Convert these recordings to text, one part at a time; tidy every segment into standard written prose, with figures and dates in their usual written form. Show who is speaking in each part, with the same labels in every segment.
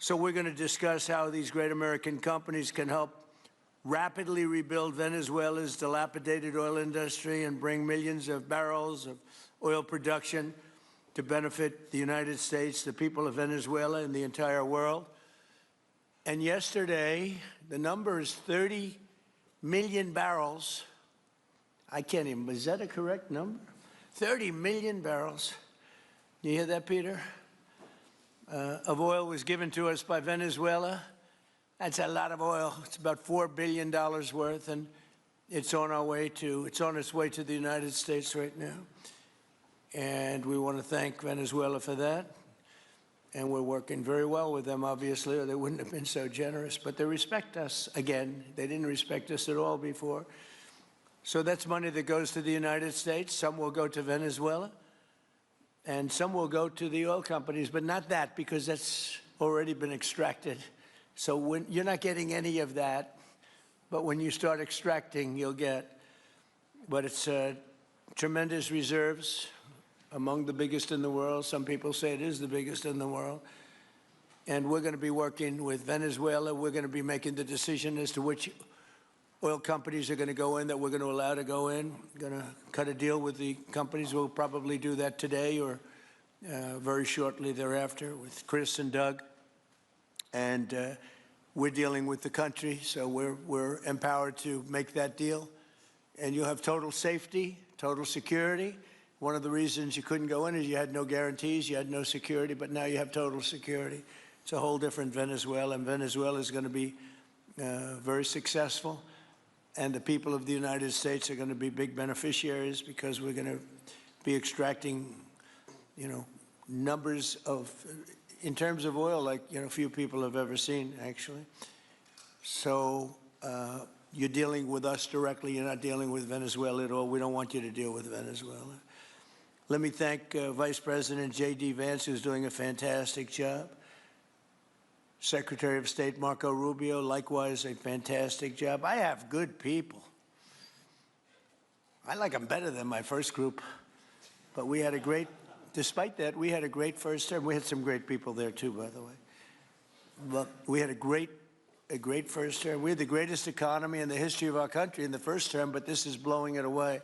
Speaker 1: So we're going to discuss how these great American companies can help rapidly rebuild Venezuela's dilapidated oil industry and bring millions of barrels of oil production to benefit the United States, the people of Venezuela, and the entire world. And yesterday, the number is 30 million barrels. I can't even, is that a correct number? 30 million barrels. You hear that, Peter? Of oil was given to us by Venezuela. That's a lot of oil. It's about $4 billion worth, and it's on its way to the United States right now. And we want to thank Venezuela for that. And we're working very well with them, obviously, or they wouldn't have been so generous. But they respect us again. They didn't respect us at all before. So that's money that goes to the United States. Some will go to Venezuela, and some will go to the oil companies, but not that, because that's already been extracted. So when you're not getting any of that, but when you start extracting, you'll get. But it's tremendous reserves, among the biggest in the world. Some people say it is the biggest in the world. And we're going to be working with Venezuela. We're going to be making the decision as to which oil companies are going to go in, that we're going to allow to go in. We're going to cut a deal with the companies. We'll probably do that today or very shortly thereafter with Chris and Doug. And we're dealing with the country, so we're empowered to make that deal. And you'll have total safety, total security. One of the reasons you couldn't go in is you had no guarantees, you had no security, but now you have total security. It's a whole different Venezuela, and Venezuela is going to be very successful. And the people of the United States are going to be big beneficiaries, because we're going to be extracting, numbers of, in terms of oil, like, few people have ever seen, actually. So you're dealing with us directly. You're not dealing with Venezuela at all. We don't want you to deal with Venezuela. Let me thank Vice President J.D. Vance, who's doing a fantastic job. Secretary of State Marco Rubio, likewise, a fantastic job. I have good people. I like them better than my first group. But we had a great, despite that, we had a great first term. We had some great people there, too, by the way. But we had a great first term. We had the greatest economy in the history of our country in the first term, but this is blowing it away.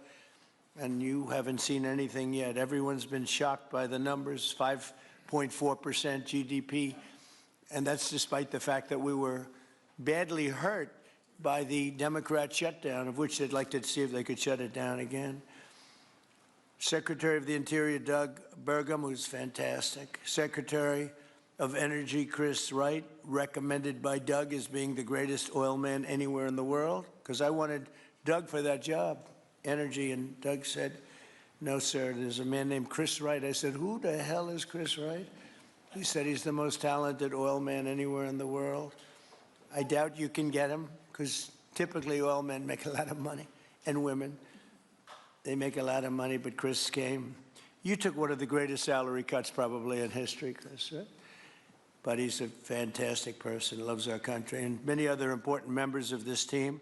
Speaker 1: And you haven't seen anything yet. Everyone's been shocked by the numbers, 5.4% GDP. And that's despite the fact that we were badly hurt by the Democrat shutdown, of which they'd like to see if they could shut it down again. Secretary of the Interior, Doug Burgum, who's fantastic. Secretary of Energy, Chris Wright, recommended by Doug as being the greatest oil man anywhere in the world, because I wanted Doug for that job, energy, and Doug said, no, sir, there's a man named Chris Wright. I said, who the hell is Chris Wright? He said he's the most talented oil man anywhere in the world. I doubt you can get him, because typically oil men make a lot of money, and women. They make a lot of money, but Chris came. You took one of the greatest salary cuts probably in history, Chris, right? But he's a fantastic person, loves our country, and many other important members of this team.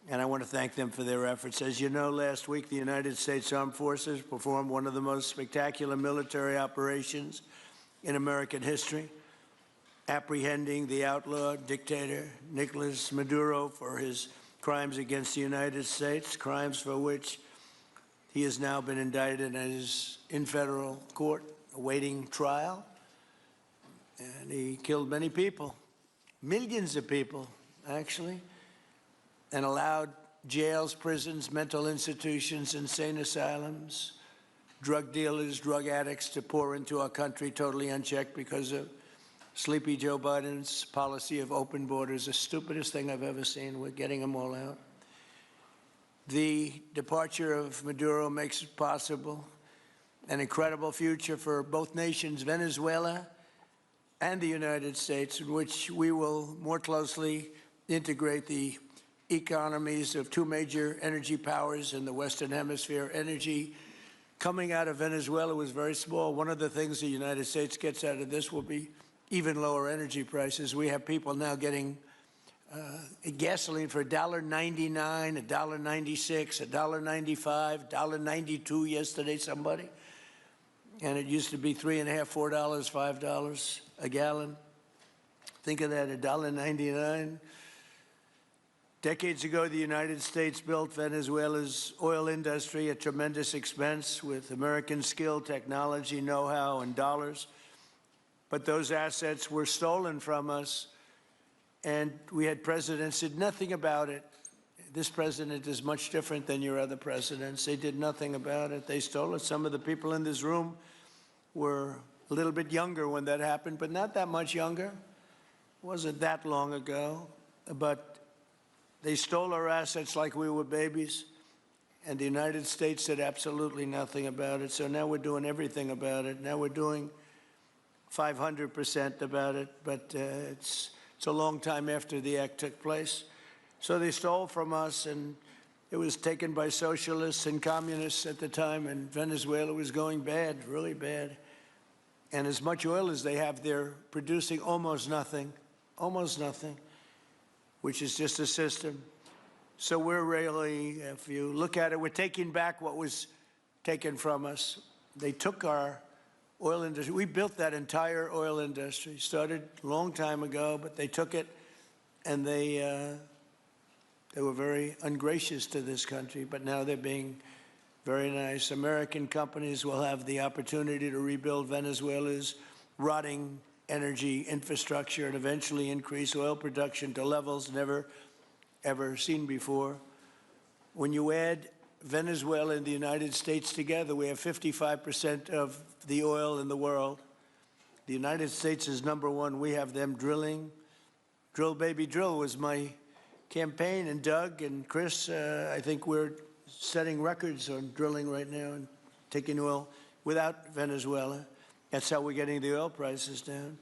Speaker 1: And I want to thank them for their efforts. As you know, last week, the United States Armed Forces performed one of the most spectacular military operations in American history, apprehending the outlaw dictator Nicolas Maduro for his crimes against the United States, crimes for which he has now been indicted and is in federal court awaiting trial. And he killed many people, millions of people, actually, and allowed jails, prisons, mental institutions, insane asylums, drug dealers, drug addicts to pour into our country totally unchecked because of sleepy Joe Biden's policy of open borders, the stupidest thing I've ever seen. We're getting them all out. The departure of Maduro makes it possible an incredible future for both nations, Venezuela and the United States, in which we will more closely integrate the economies of two major energy powers in the Western Hemisphere. Energy coming out of Venezuela was very small. One of the things the United States gets out of this will be even lower energy prices. We have people now getting gasoline for $1.99, $1.96, $1.95, $1.92 yesterday, somebody. And it used to be $3.50, $4, $5 a gallon. Think of that, $1.99. Decades ago, the United States built Venezuela's oil industry at tremendous expense with American skill, technology, know-how, and dollars. But those assets were stolen from us, and we had presidents who did nothing about it. This president is much different than your other presidents. They did nothing about it. They stole it. Some of the people in this room were a little bit younger when that happened, but not that much younger. It wasn't that long ago. But they stole our assets like we were babies, and the United States did absolutely nothing about it. So now we're doing everything about it. Now we're doing 500% about it, but it's a long time after the act took place. So they stole from us, and it was taken by socialists and communists at the time, and Venezuela was going bad, really bad. And as much oil as they have, they're producing almost nothing, which is just a system. So we're really, if you look at it, we're taking back what was taken from us. They took our oil industry. We built that entire oil industry. Started a long time ago, but they took it, and they were very ungracious to this country, but now they're being very nice. American companies will have the opportunity to rebuild Venezuela's rotting energy infrastructure and eventually increase oil production to levels never, ever seen before. When you add Venezuela and the United States together, we have 55% of the oil in the world. The United States is #1. We have them drilling. Drill, baby, drill was my campaign. And Doug and Chris, I think we're setting records on drilling right now and taking oil without Venezuela. That's how we're getting the oil prices down.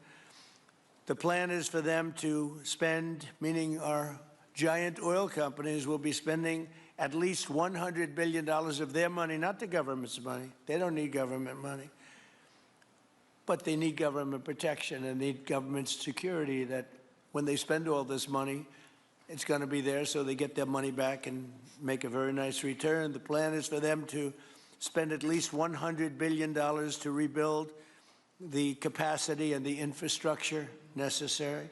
Speaker 1: The plan is for them to spend, meaning our giant oil companies will be spending at least $100 billion of their money, not the government's money. They don't need government money. But they need government protection and need government security that when they spend all this money, it's going to be there so they get their money back and make a very nice return. The plan is for them to spend at least $100 billion to rebuild the capacity and the infrastructure necessary.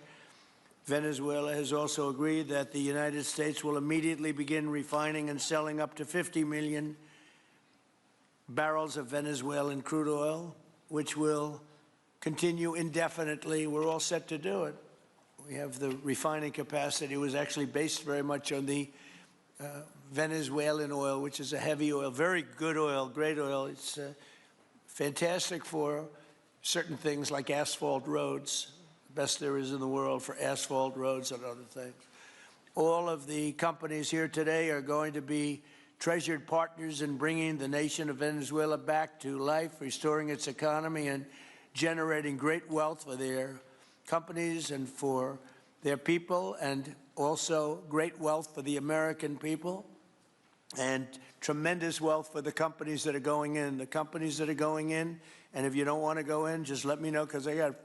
Speaker 1: Venezuela has also agreed that the United States will immediately begin refining and selling up to 50 million barrels of Venezuelan crude oil, which will continue indefinitely. We're all set to do it. We have the refining capacity. It was actually based very much on the Venezuelan oil, which is a heavy oil, very good oil, great oil. It's fantastic for certain things like asphalt roads, the best there is in the world for asphalt roads and other things. All of the companies here today are going to be treasured partners in bringing the nation of Venezuela back to life, restoring its economy, and generating great wealth for their companies and for their people, and also great wealth for the American people, and tremendous wealth for the companies that are going in. The companies that are going in, and if you don't want to go in, just let me know, because I got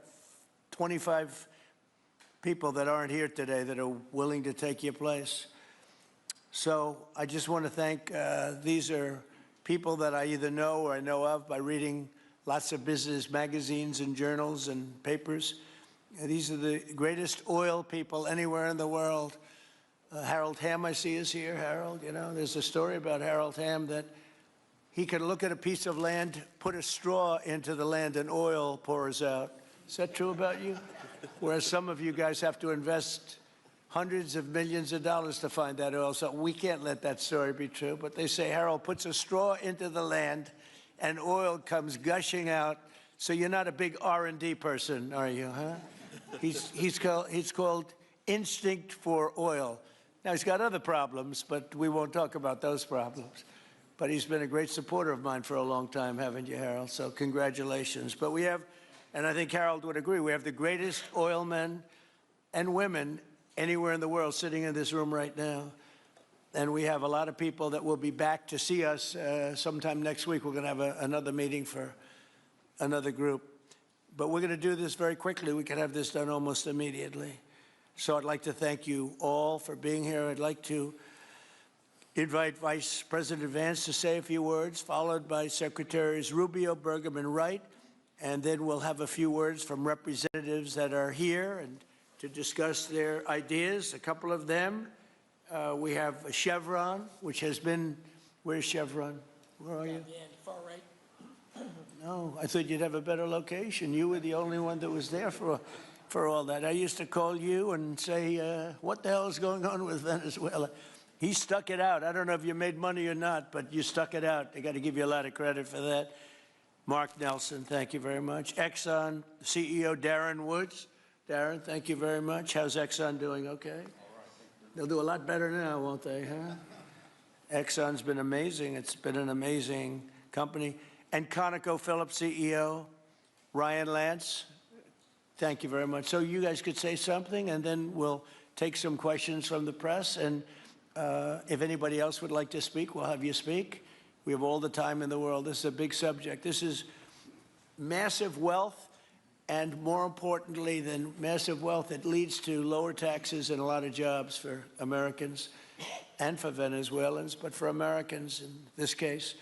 Speaker 1: 25 people that aren't here today that are willing to take your place. So I just want to thank, these are people that I either know or I know of by reading lots of business magazines and journals and papers. These are the greatest oil people anywhere in the world. Harold Hamm, I see, is here. Harold, you know, there's a story about Harold Hamm that he could look at a piece of land, put a straw into the land, and oil pours out. Is that true about you? Whereas some of you guys have to invest hundreds of millions of dollars to find that oil. So we can't let that story be true. But they say Harold puts a straw into the land, and oil comes gushing out. So you're not a big R&D person, are you, huh? He's called instinct for oil. Now, he's got other problems, but we won't talk about those problems. But he's been a great supporter of mine for a long time, haven't you, Harold? So congratulations. But we have, and I think Harold would agree, we have the greatest oil men and women anywhere in the world sitting in this room right now. And we have a lot of people that will be back to see us sometime next week. We're going to have another meeting for another group. But we're going to do this very quickly. We can have this done almost immediately. So I'd like to thank you all for being here. I'd like to invite Vice President Vance to say a few words, followed by Secretaries Rubio, Burgum, and Wright. And then we'll have a few words from representatives that are here and to discuss their ideas, a couple of them. We have Chevron, which has been, where's Chevron? Where are you?
Speaker 2: Far right.
Speaker 1: No, I thought you'd have a better location. You were the only one that was there for all that. I used to call you and say, what the hell is going on with Venezuela? He stuck it out. I don't know if you made money or not, but you stuck it out. I got to give you a lot of credit for that. Mark Nelson, thank you very much. Exxon CEO Darren Woods. Darren, thank you very much. How's Exxon doing? Okay? All right. They'll do a lot better now, won't they, huh? Exxon's been amazing. It's been an amazing company. And ConocoPhillips CEO Ryan Lance, thank you very much. So you guys could say something, and then we'll take some questions from the press. And if anybody else would like to speak, we'll have you speak. We have all the time in the world. This is a big subject. This is massive wealth, and more importantly than massive wealth, it leads to lower taxes and a lot of jobs for Americans and for Venezuelans, but for Americans in this case.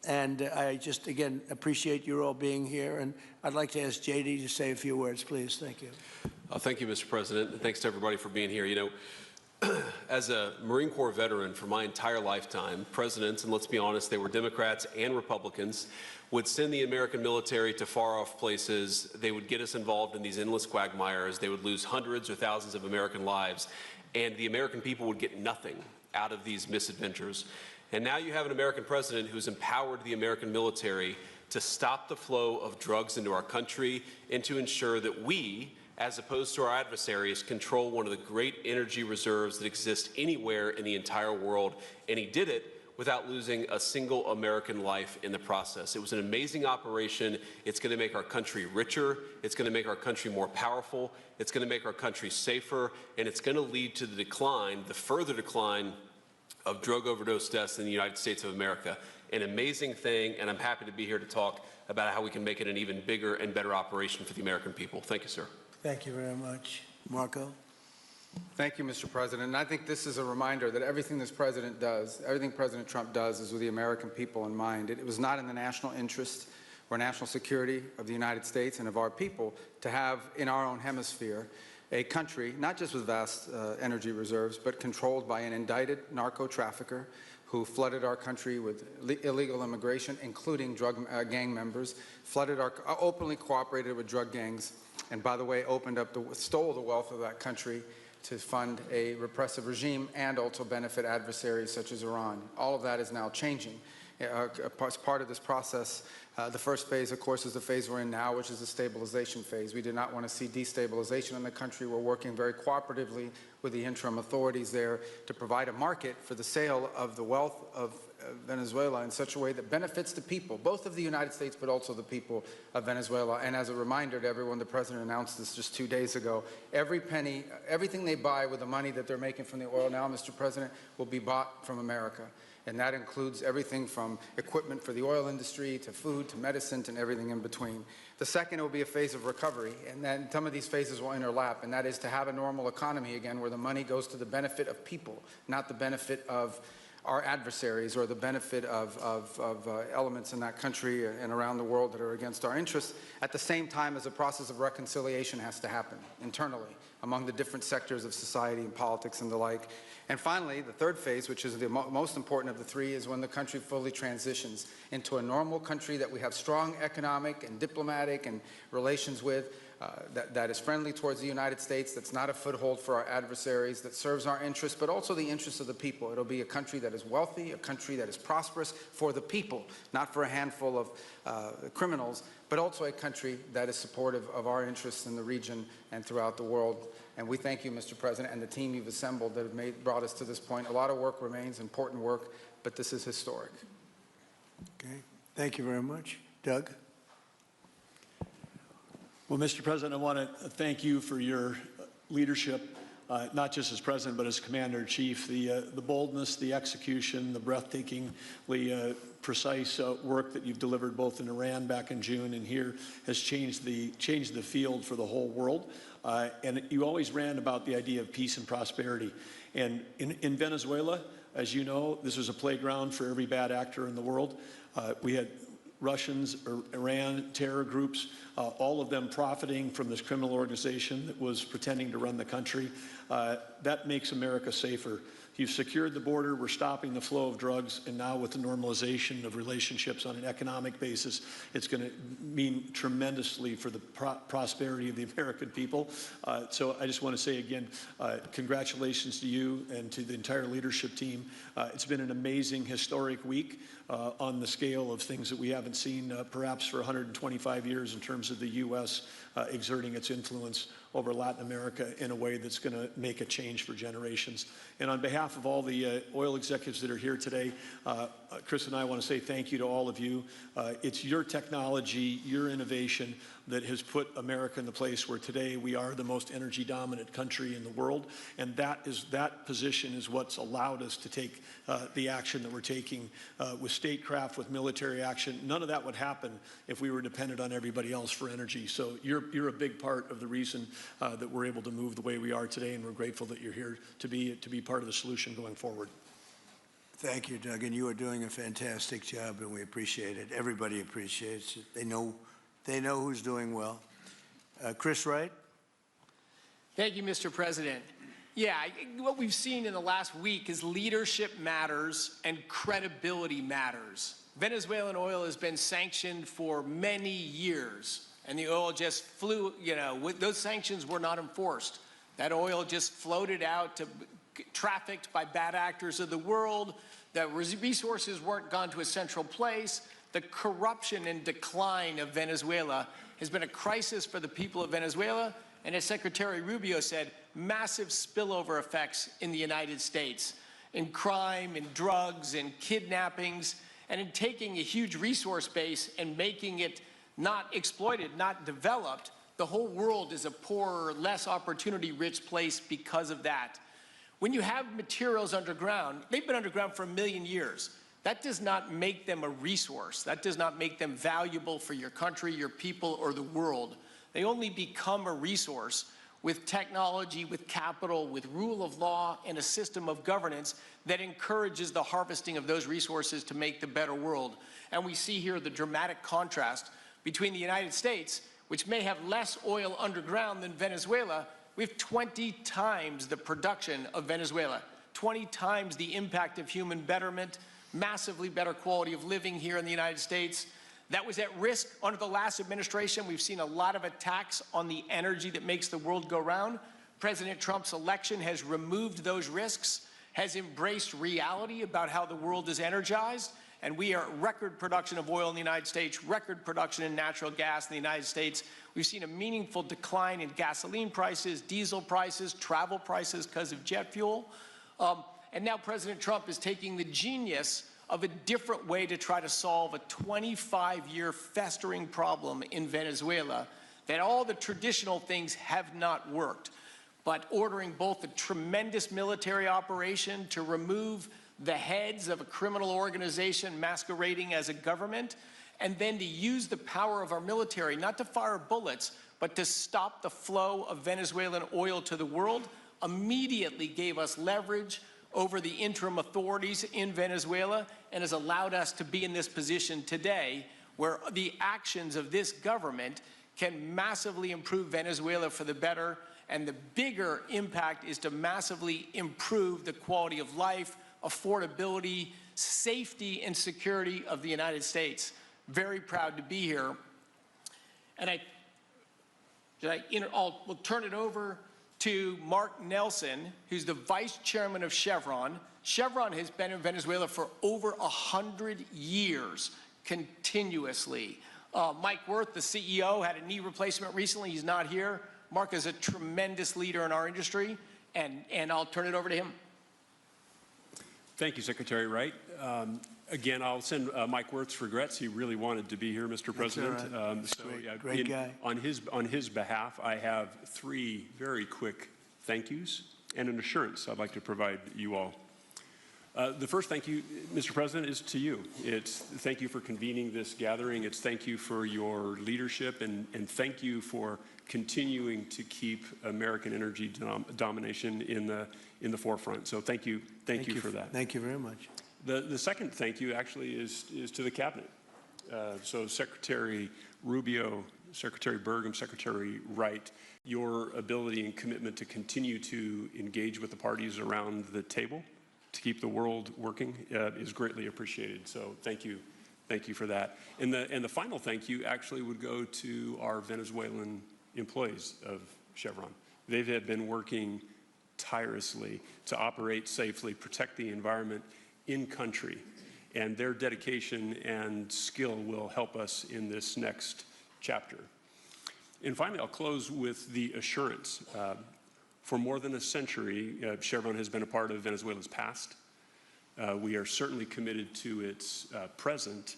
Speaker 1: And I just, again, appreciate you all being here. And I'd like to ask J.D. to say a few words, please. Thank you.
Speaker 3: Thank you, Mr. President. And thanks to everybody for being here. You know, as a Marine Corps veteran for my entire lifetime, presidents, and let's be honest, they were Democrats and Republicans, would send the American military to far-off places. They would get us involved in these endless quagmires. They would lose hundreds or thousands of American lives, and the American people would get nothing out of these misadventures. And now you have an American president who's empowered the American military to stop the flow of drugs into our country and to ensure that we, as opposed to our adversaries, control one of the great energy reserves that exist anywhere in the entire world. And he did it without losing a single American life in the process. It was an amazing operation. It's going to make our country richer. It's going to make our country more powerful. It's going to make our country safer. And it's going to lead to the decline, the further decline of drug overdose deaths in the United States of America. An amazing thing, and I'm happy to be here to talk about how we can make it an even bigger and better operation for the American people. Thank you, sir.
Speaker 1: Thank you very much. Marco?
Speaker 4: Thank you, Mr. President. And I think this is a reminder that everything this president does, everything President Trump does is with the American people in mind. It was not in the national interest or national security of the United States and of our people to have in our own hemisphere a country, not just with vast energy reserves, but controlled by an indicted narco-trafficker who flooded our country with illegal immigration, including drug gang members, openly cooperated with drug gangs, and by the way, stole the wealth of that country to fund a repressive regime and also benefit adversaries such as Iran. All of that is now changing. As part of this process, the first phase, of course, is the phase we're in now, which is the stabilization phase. We do not want to see destabilization in the country. We're working very cooperatively with the interim authorities there to provide a market for the sale of the wealth of Venezuela in such a way that benefits the people, both of the United States, but also the people of Venezuela. And as a reminder to everyone, the President announced this just 2 days ago. Every penny, everything they buy with the money that they're making from the oil now, Mr. President, will be bought from America. And that includes everything from equipment for the oil industry to food to medicine and everything in between. The second will be a phase of recovery, and then some of these phases will interlap, and that is to have a normal economy again where the money goes to the benefit of people, not the benefit of our adversaries or the benefit of elements in that country and around the world that are against our interests, at the same time as a process of reconciliation has to happen internally among the different sectors of society and politics and the like. And finally, the third phase, which is the most important of the three, is when the country fully transitions into a normal country that we have strong economic and diplomatic and relations with, that is friendly towards the United States, that's not a foothold for our adversaries, that serves our interests, but also the interests of the people. It'll be a country that is wealthy, a country that is prosperous for the people, not for a handful of criminals, but also a country that is supportive of our interests in the region and throughout the world. And we thank you, Mr. President, and the team you've assembled that have brought us to this point. A lot of work remains, important work, but this is historic.
Speaker 1: Okay. Thank you very much. Doug?
Speaker 5: Well, Mr. President, I want to thank you for your leadership, not just as President, but as Commander-in-Chief. The boldness, the execution, the breathtakingly precise work that you've delivered both in Iran back in June and here has changed the field for the whole world. And you always ran about the idea of peace and prosperity. And in Venezuela, as you know, this was a playground for every bad actor in the world. We had Russians, or Iran, terror groups all of them profiting from this criminal organization that was pretending to run the country. That makes America safer. You've secured the border, we're stopping the flow of drugs, and now with the normalization of relationships on an economic basis, it's going to mean tremendously for the prosperity of the American people. So I just want to say again, congratulations to you and to the entire leadership team. It's been an amazing, historic week on the scale of things that we haven't seen perhaps for 125 years in terms of the U.S. Exerting its influence over Latin America in a way that's going to make a change for generations. And on behalf of all the oil executives that are here today, Chris and I want to say thank you to all of you. It's your technology, your innovation that has put America in the place where today we are the most energy dominant country in the world. And that position is what's allowed us to take the action that we're taking with statecraft, with military action. None of that would happen if we were dependent on everybody else for energy. So you're a big part of the reason that we're able to move the way we are today, and we're grateful that you're here to be part of the solution going forward.
Speaker 1: Thank you, Doug, and you are doing a fantastic job, and we appreciate it. Everybody appreciates it. They know who's doing well. Chris Wright?
Speaker 2: Thank you, Mr. President. Yeah, what we've seen in the last week is leadership matters and credibility matters. Venezuelan oil has been sanctioned for many years, and the oil just flew, those sanctions were not enforced. That oil just floated out to trafficked by bad actors of the world. The resources weren't gone to a central place. The corruption and decline of Venezuela has been a crisis for the people of Venezuela, and as Secretary Rubio said, massive spillover effects in the United States, in crime, in drugs, in kidnappings, and in taking a huge resource base and making it not exploited, not developed. The whole world is a poorer, less opportunity-rich place because of that. When you have materials underground, they've been underground for 1 million years. That does not make them a resource. That does not make them valuable for your country, your people, or the world. They only become a resource with technology, with capital, with rule of law, and a system of governance that encourages the harvesting of those resources to make the better world. And we see here the dramatic contrast between the United States, which may have less oil underground than Venezuela. We have 20 times the production of Venezuela, 20 times the impact of human betterment, massively better quality of living here in the United States. That was at risk under the last administration. We've seen a lot of attacks on the energy that makes the world go round. President Trump's election has removed those risks, has embraced reality about how the world is energized, and we are at record production of oil in the United States, record production in natural gas in the United States. We've seen a meaningful decline in gasoline prices, diesel prices, travel prices because of jet fuel. And now President Trump is taking the genius of a different way to try to solve a 25-year festering problem in Venezuela, that all the traditional things have not worked. But ordering both a tremendous military operation to remove the heads of a criminal organization masquerading as a government, and then to use the power of our military, not to fire bullets, but to stop the flow of Venezuelan oil to the world, immediately gave us leverage over the interim authorities in Venezuela and has allowed us to be in this position today where the actions of this government can massively improve Venezuela for the better, and the bigger impact is to massively improve the quality of life, affordability, safety, and security of the United States. Very proud to be here. And we'll turn it over to Mark Nelson, who's the vice chairman of Chevron. Chevron has been in Venezuela for over 100 years, continuously. Mike Wirth, the CEO, had a knee replacement recently. He's not here. Mark is a tremendous leader in our industry, and I'll turn it over to him.
Speaker 6: Thank you, Secretary Wright. Again, I'll send Mike Wirth's regrets. He really wanted to be here, Mr. President.
Speaker 1: Right. Great guy.
Speaker 6: On his behalf, I have 3 very quick thank yous and an assurance I'd like to provide you all. The first thank you, Mr. President, is to you. It's thank you for convening this gathering. It's thank you for your leadership, and thank you for continuing to keep American energy domination in the forefront. So thank you for that.
Speaker 1: Thank you very much.
Speaker 6: The second thank you actually is to the cabinet. So Secretary Rubio, Secretary Burgum, Secretary Wright, your ability and commitment to continue to engage with the parties around the table to keep the world working is greatly appreciated. So thank you. Thank you for that. And the final thank you actually would go to our Venezuelan employees of Chevron. They've been working tirelessly to operate safely, protect the environment in country, and their dedication and skill will help us in this next chapter. And finally, I'll close with the assurance. For more than a century, Chevron has been a part of Venezuela's past. We are certainly committed to its present,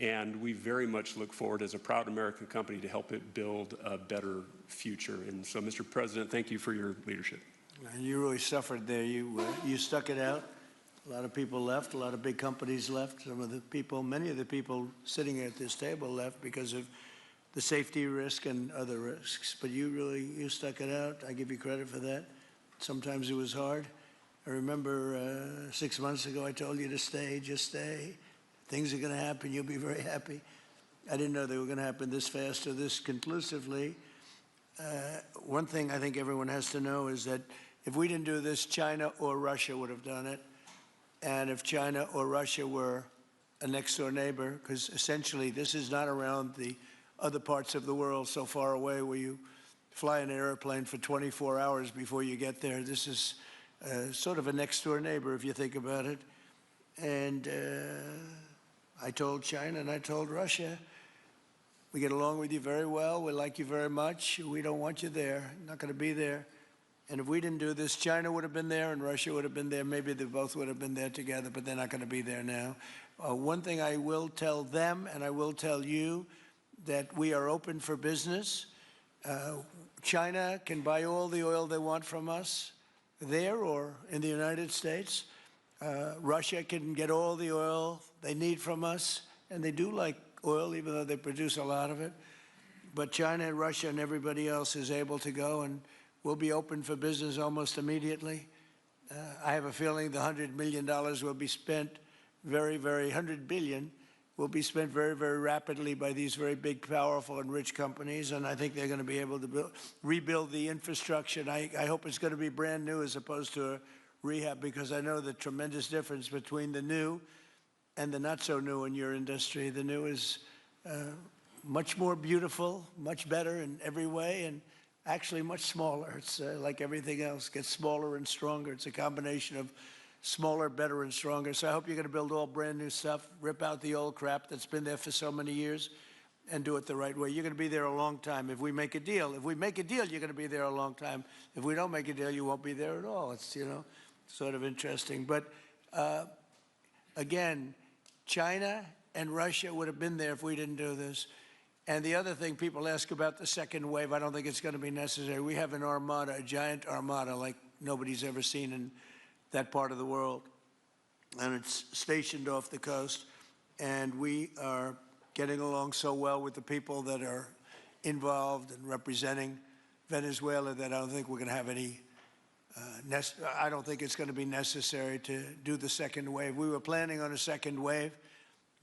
Speaker 6: and we very much look forward as a proud American company to help it build a better future. And so, Mr. President, thank you for your leadership.
Speaker 1: And you really suffered there. You stuck it out. A lot of people left. A lot of big companies left. Some of the people, many of the people sitting at this table left because of the safety risk and other risks. But you stuck it out. I give you credit for that. Sometimes it was hard. I remember 6 months ago I told you to stay, just stay. Things are going to happen. You'll be very happy. I didn't know they were going to happen this fast or this conclusively. One thing I think everyone has to know is that if we didn't do this, China or Russia would have done it. And if China or Russia were a next-door neighbor, because essentially this is not around the other parts of the world so far away where you fly an airplane for 24 hours before you get there. This is sort of a next-door neighbor, if you think about it. And I told China and I told Russia, we get along with you very well. We like you very much. We don't want you there. Not going to be there. And if we didn't do this, China would have been there and Russia would have been there. Maybe they both would have been there together, but they're not going to be there now. One thing I will tell them, and I will tell you, that we are open for business. China can buy all the oil they want from us there or in the United States. Russia can get all the oil they need from us, and they do like oil, even though they produce a lot of it. But China and Russia and everybody else is able to go, and we'll be open for business almost immediately. I have a feeling the $100 million will be spent $100 billion will be spent very, very rapidly by these very big, powerful, and rich companies, and I think they're going to be able to rebuild the infrastructure. And I hope it's going to be brand new as opposed to a rehab, because I know the tremendous difference between the new and the not so new in your industry. The new is much more beautiful, much better in every way, and actually much smaller. It's like everything else, gets smaller and stronger. It's a combination of smaller, better, and stronger. So I hope you're going to build all brand new stuff, rip out the old crap that's been there for so many years, and do it the right way. You're going to be there a long time if we make a deal. If we make a deal, you're going to be there a long time. If we don't make a deal, you won't be there at all. It's, sort of interesting. But again, China and Russia would have been there if we didn't do this. And the other thing, people ask about the second wave. I don't think it's going to be necessary. We have an armada, a giant armada like nobody's ever seen in that part of the world. And it's stationed off the coast. And we are getting along so well with the people that are involved and representing Venezuela that I don't think we're going to have any, I don't think it's going to be necessary to do the second wave. We were planning on a second wave,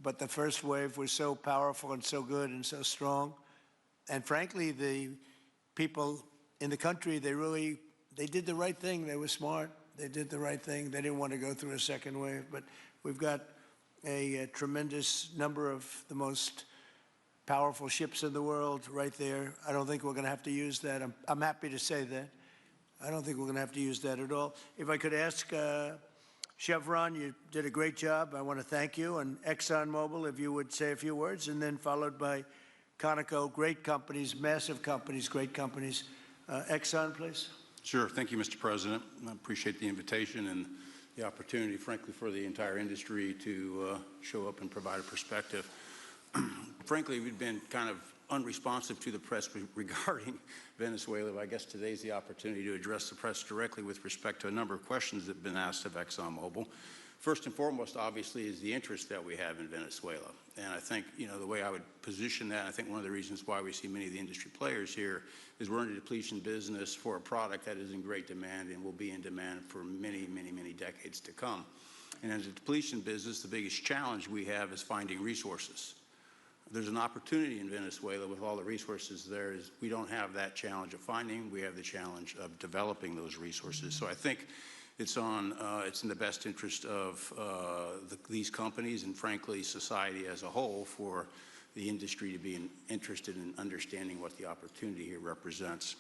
Speaker 1: but the first wave was so powerful and so good and so strong. And frankly, the people in the country, they did the right thing. They were smart. They did the right thing. They didn't want to go through a second wave. But we've got a tremendous number of the most powerful ships in the world right there. I don't think we're going to have to use that. I'm happy to say that. I don't think we're going to have to use that at all. If I could ask Chevron, you did a great job. I want to thank you. And ExxonMobil, if you would say a few words, and then followed by Conoco, great companies, massive companies, great companies. Exxon, please.
Speaker 7: Sure. Thank you, Mr. President. I appreciate the invitation and the opportunity, frankly, for the entire industry to show up and provide a perspective. Frankly, we've been kind of unresponsive to the press regarding Venezuela. I guess today's the opportunity to address the press directly with respect to a number of questions that have been asked of ExxonMobil. First and foremost, obviously, is the interest that we have in Venezuela. And I think, the way I would position that, I think one of the reasons why we see many of the industry players here is we're in a depletion business for a product that is in great demand and will be in demand for many, many, many decades to come. And as a depletion business, the biggest challenge we have is finding resources. there's an opportunity in Venezuela with all the resources there. Is we don't have that challenge of finding, we have the challenge of developing those resources. So I think it's in the best interest of these companies and frankly society as a whole for the industry to be interested in understanding what the opportunity here represents.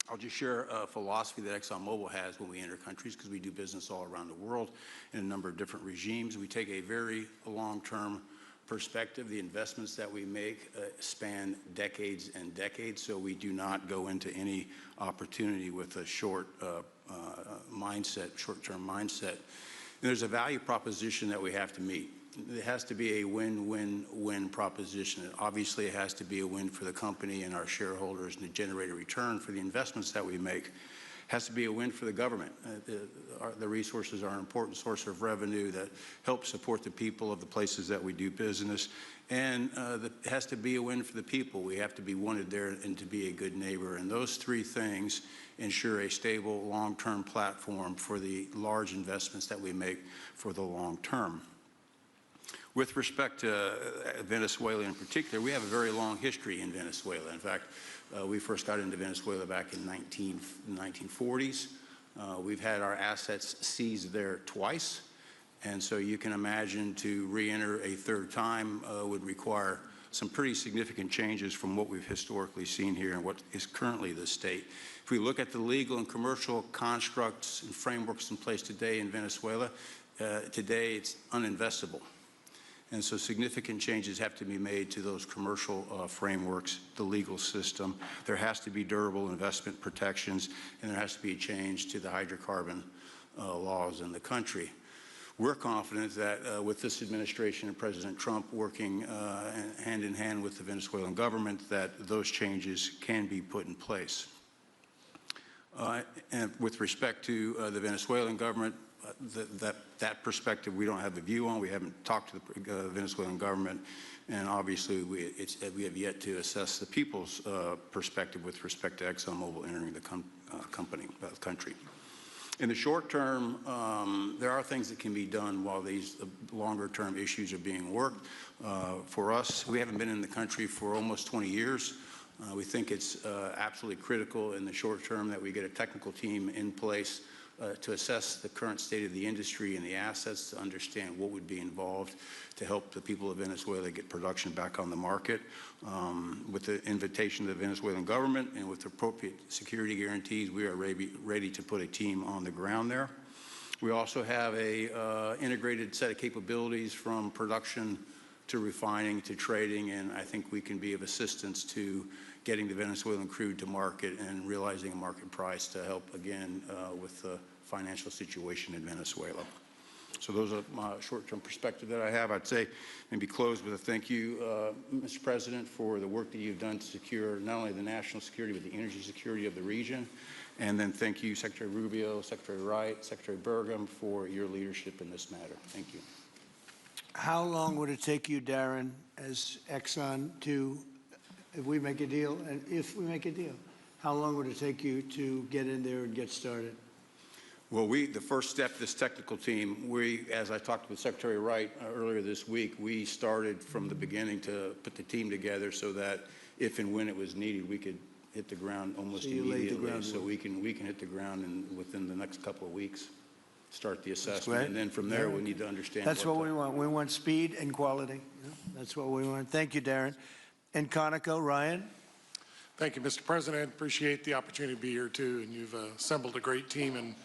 Speaker 7: I'll just share a philosophy that ExxonMobil has when we enter countries, because we do business all around the world in a number of different regimes. We take a very long-term perspective. The investments that we make span decades and decades, so we do not go into any opportunity with a short-term mindset. And there's a value proposition that we have to meet. It has to be a win-win-win proposition. Obviously, it has to be a win for the company and our shareholders and to generate a return for the investments that we make. It has to be a win for the government. The resources are an important source of revenue that help support the people of the places that we do business. And it has to be a win for the people. We have to be wanted there and to be a good neighbor. And those three things ensure a stable, long-term platform for the large investments that we make for the long term. With respect to Venezuela in particular, we have a very long history in Venezuela. In fact, we first got into Venezuela back in the 1940s. We've had our assets seized there twice. And so you can imagine to re-enter a third time would require some pretty significant changes from what we've historically seen here and what is currently the state. If we look at the legal and commercial constructs and frameworks in place today in Venezuela, today it's uninvestable. And so significant changes have to be made to those commercial frameworks, the legal system. There has to be durable investment protections, and there has to be a change to the hydrocarbon laws in the country. We're confident that with this administration and President Trump working hand in hand with the Venezuelan government, that those changes can be put in place. And with respect to the Venezuelan government, that perspective we don't have a view on. We haven't talked to the Venezuelan government, and obviously we have yet to assess the people's perspective with respect to ExxonMobil entering the country. In the short term, there are things that can be done while these longer-term issues are being worked. For us, we haven't been in the country for almost 20 years. We think it's absolutely critical in the short term that we get a technical team in place to assess the current state of the industry and the assets, to understand what would be involved to help the people of Venezuela get production back on the market. With the invitation of the Venezuelan government and with appropriate security guarantees, we are ready to put a team on the ground there. We also have a integrated set of capabilities from production to refining to trading, and I think we can be of assistance to getting the Venezuelan crude to market and realizing a market price to help, again, with the financial situation in Venezuela. So those are my short-term perspective that I have. I'd say maybe close with a thank you, Mr. President, for the work that you've done to secure not only the national security, but the energy security of the region. And then thank you, Secretary Rubio, Secretary Wright, Secretary Burgum, for your leadership in this matter. Thank you.
Speaker 1: How long would it take you, Darren, as Exxon to, if we make a deal, how long would it take you to get in there and get started?
Speaker 7: Well, the first step, this technical team, as I talked with Secretary Wright earlier this week, we started from the beginning to put the team together so that if and when it was needed, we could hit the ground almost immediately. So we can hit the ground within the next couple of weeks, start the assessment. And then from there, we need to understand.
Speaker 1: That's what we want. We want speed and quality. That's what we want. Thank you, Darren. And Conoco, Ryan?
Speaker 8: Thank you, Mr. President. Appreciate the opportunity to be here, too. And you've assembled a great team. And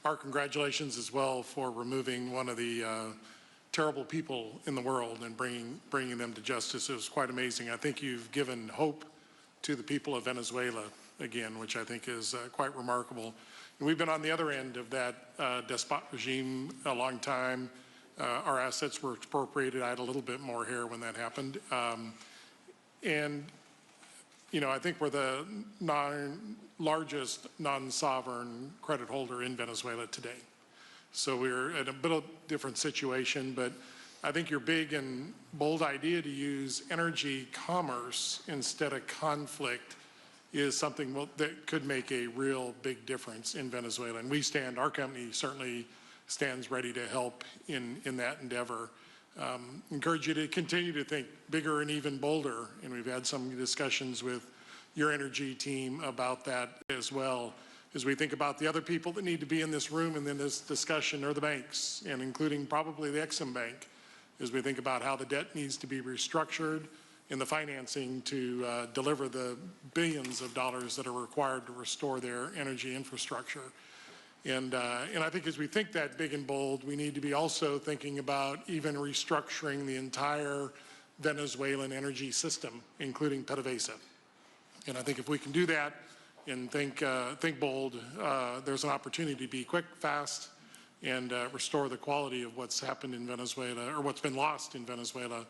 Speaker 8: our congratulations as well for removing one of the terrible people in the world and bringing them to justice. It was quite amazing. I think you've given hope to the people of Venezuela again, which I think is quite remarkable. And we've been on the other end of that despot regime a long time. Our assets were expropriated. I had a little bit more hair when that happened. And, you know, I think we're the largest non-sovereign credit holder in Venezuela today. So we're in a bit of a different situation, but I think your big and bold idea to use energy commerce instead of conflict is something that could make a real big difference in Venezuela. And our company certainly stands ready to help in that endeavor. Encourage you to continue to think bigger and even bolder, and we've had some discussions with your energy team about that as well. As we think about the other people that need to be in this room and in this discussion are the banks, and including probably the Exxon Bank, as we think about how the debt needs to be restructured and the financing to deliver the billions of dollars that are required to restore their energy infrastructure. And I think as we think that big and bold, we need to be also thinking about even restructuring the entire Venezuelan energy system, including PDVSA. And I think if we can do that and think bold, there's an opportunity to be quick, fast, and restore the quality of what's happened in Venezuela, or what's been lost in Venezuela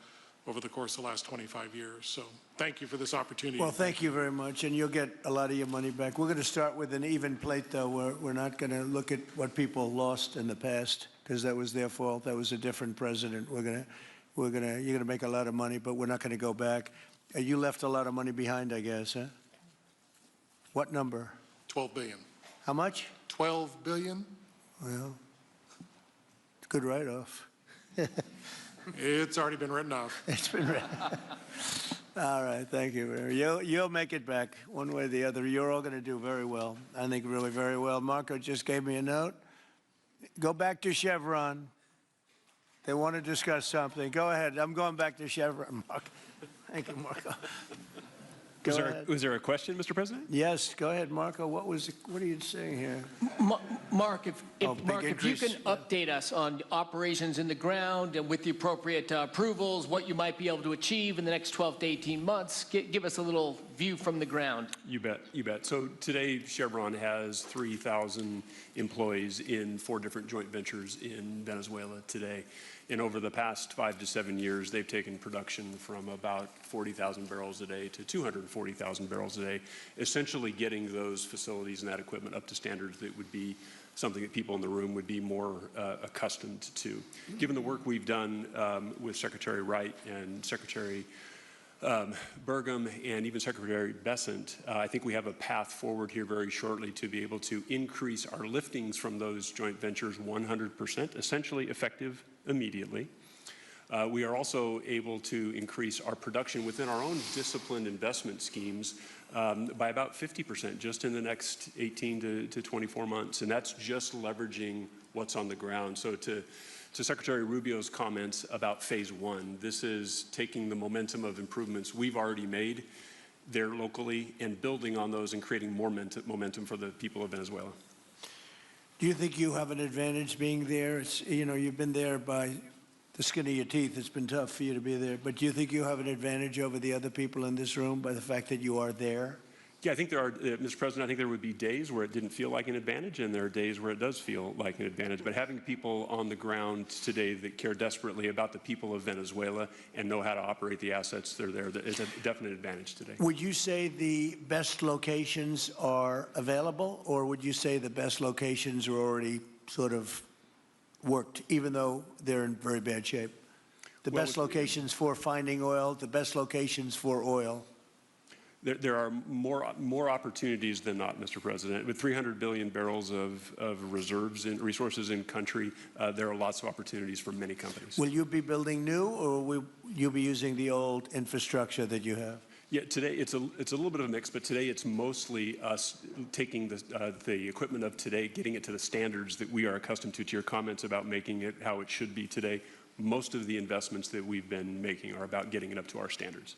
Speaker 8: over the course of the last 25 years. So thank you for this opportunity.
Speaker 1: Well, thank you very much, and you'll get a lot of your money back. We're going to start with an even plate, though. We're not going to look at what people lost in the past, because that was their fault. That was a different president. You're going to make a lot of money, but we're not going to go back. You left a lot of money behind, I guess, huh? What number?
Speaker 8: 12 billion.
Speaker 1: How much?
Speaker 8: 12 billion?
Speaker 1: Well, it's a good write-off.
Speaker 8: It's already been written off.
Speaker 1: It's been written. All right, thank you. You'll make it back one way or the other. You're all going to do very well. I think really very well. Marco just gave me a note. Go back to Chevron. They want to discuss something. Go ahead. I'm going back to Chevron. Marco. Thank you, Marco.
Speaker 6: Was there a question, Mr. President?
Speaker 1: Yes, go ahead, Marco. What are you saying here?
Speaker 2: Mark, if you can update us on operations in the ground and with the appropriate approvals, what you might be able to achieve in the next 12 to 18 months, give us a little view from the ground.
Speaker 6: You bet, you bet. So today, Chevron has 3,000 employees in 4 different joint ventures in Venezuela today. And over the past 5 to 7 years, they've taken production from about 40,000 barrels a day to 240,000 barrels a day, essentially getting those facilities and that equipment up to standards that would be something that people in the room would be more accustomed to. Given the work we've done with Secretary Wright and Secretary Burgum and even Secretary Bessent, I think we have a path forward here very shortly to be able to increase our liftings from those joint ventures 100%, essentially effective immediately. We are also able to increase our production within our own disciplined investment schemes by about 50% just in the next 18 to 24 months. And that's just leveraging what's on the ground. So to Secretary Rubio's comments about phase 1, this is taking the momentum of improvements we've already made there locally and building on those and creating more momentum for the people of Venezuela.
Speaker 1: Do you think you have an advantage being there? You've been there by the skin of your teeth. It's been tough for you to be there. But do you think you have an advantage over the other people in this room by the fact that you are there?
Speaker 6: Yeah, I think there are, Mr. President, I think there would be days where it didn't feel like an advantage, and there are days where it does feel like an advantage. But having people on the ground today that care desperately about the people of Venezuela and know how to operate the assets that are there, is a definite advantage today.
Speaker 1: Would you say the best locations are available, or would you say the best locations are already sort of worked, even though they're in very bad shape? The best locations for finding oil, the best locations for oil?
Speaker 6: There are more opportunities than not, Mr. President. With 300 billion barrels of reserves and resources in country, there are lots of opportunities for many companies.
Speaker 1: Will you be building new, or will you be using the old infrastructure that you have?
Speaker 6: Yeah, today it's a little bit of a mix, but today it's mostly us taking the equipment of today, getting it to the standards that we are accustomed to your comments about making it how it should be today. Most of the investments that we've been making are about getting it up to our standards.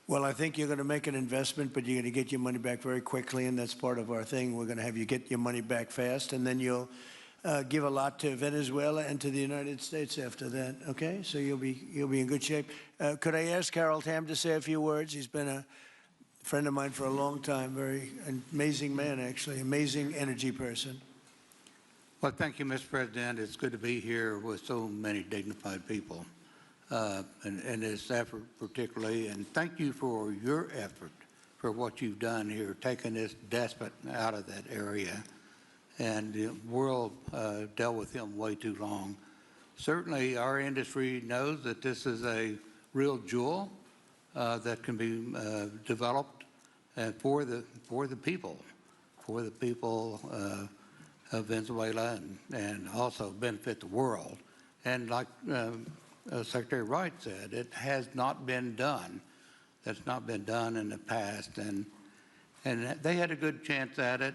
Speaker 1: Well, I think you're going to make an investment, but you're going to get your money back very quickly, and that's part of our thing. We're going to have you get your money back fast, and then you'll give a lot to Venezuela and to the United States after that. Okay, so you'll be in good shape. Could I ask Harold Hamm to say a few words? He's been a friend of mine for a long time. Very amazing man, actually, amazing energy person.
Speaker 9: Well, thank you, Mr. President. It's good to be here with so many dignified people. And this effort particularly, and thank you for your effort for what you've done here, taking this despot out of that area. And the world dealt with him way too long. Certainly our industry knows that this is a real jewel that can be developed for the people of Venezuela, and also benefit the world. And like Secretary Wright said, it has not been done. That's not been done in the past, and they had a good chance at it.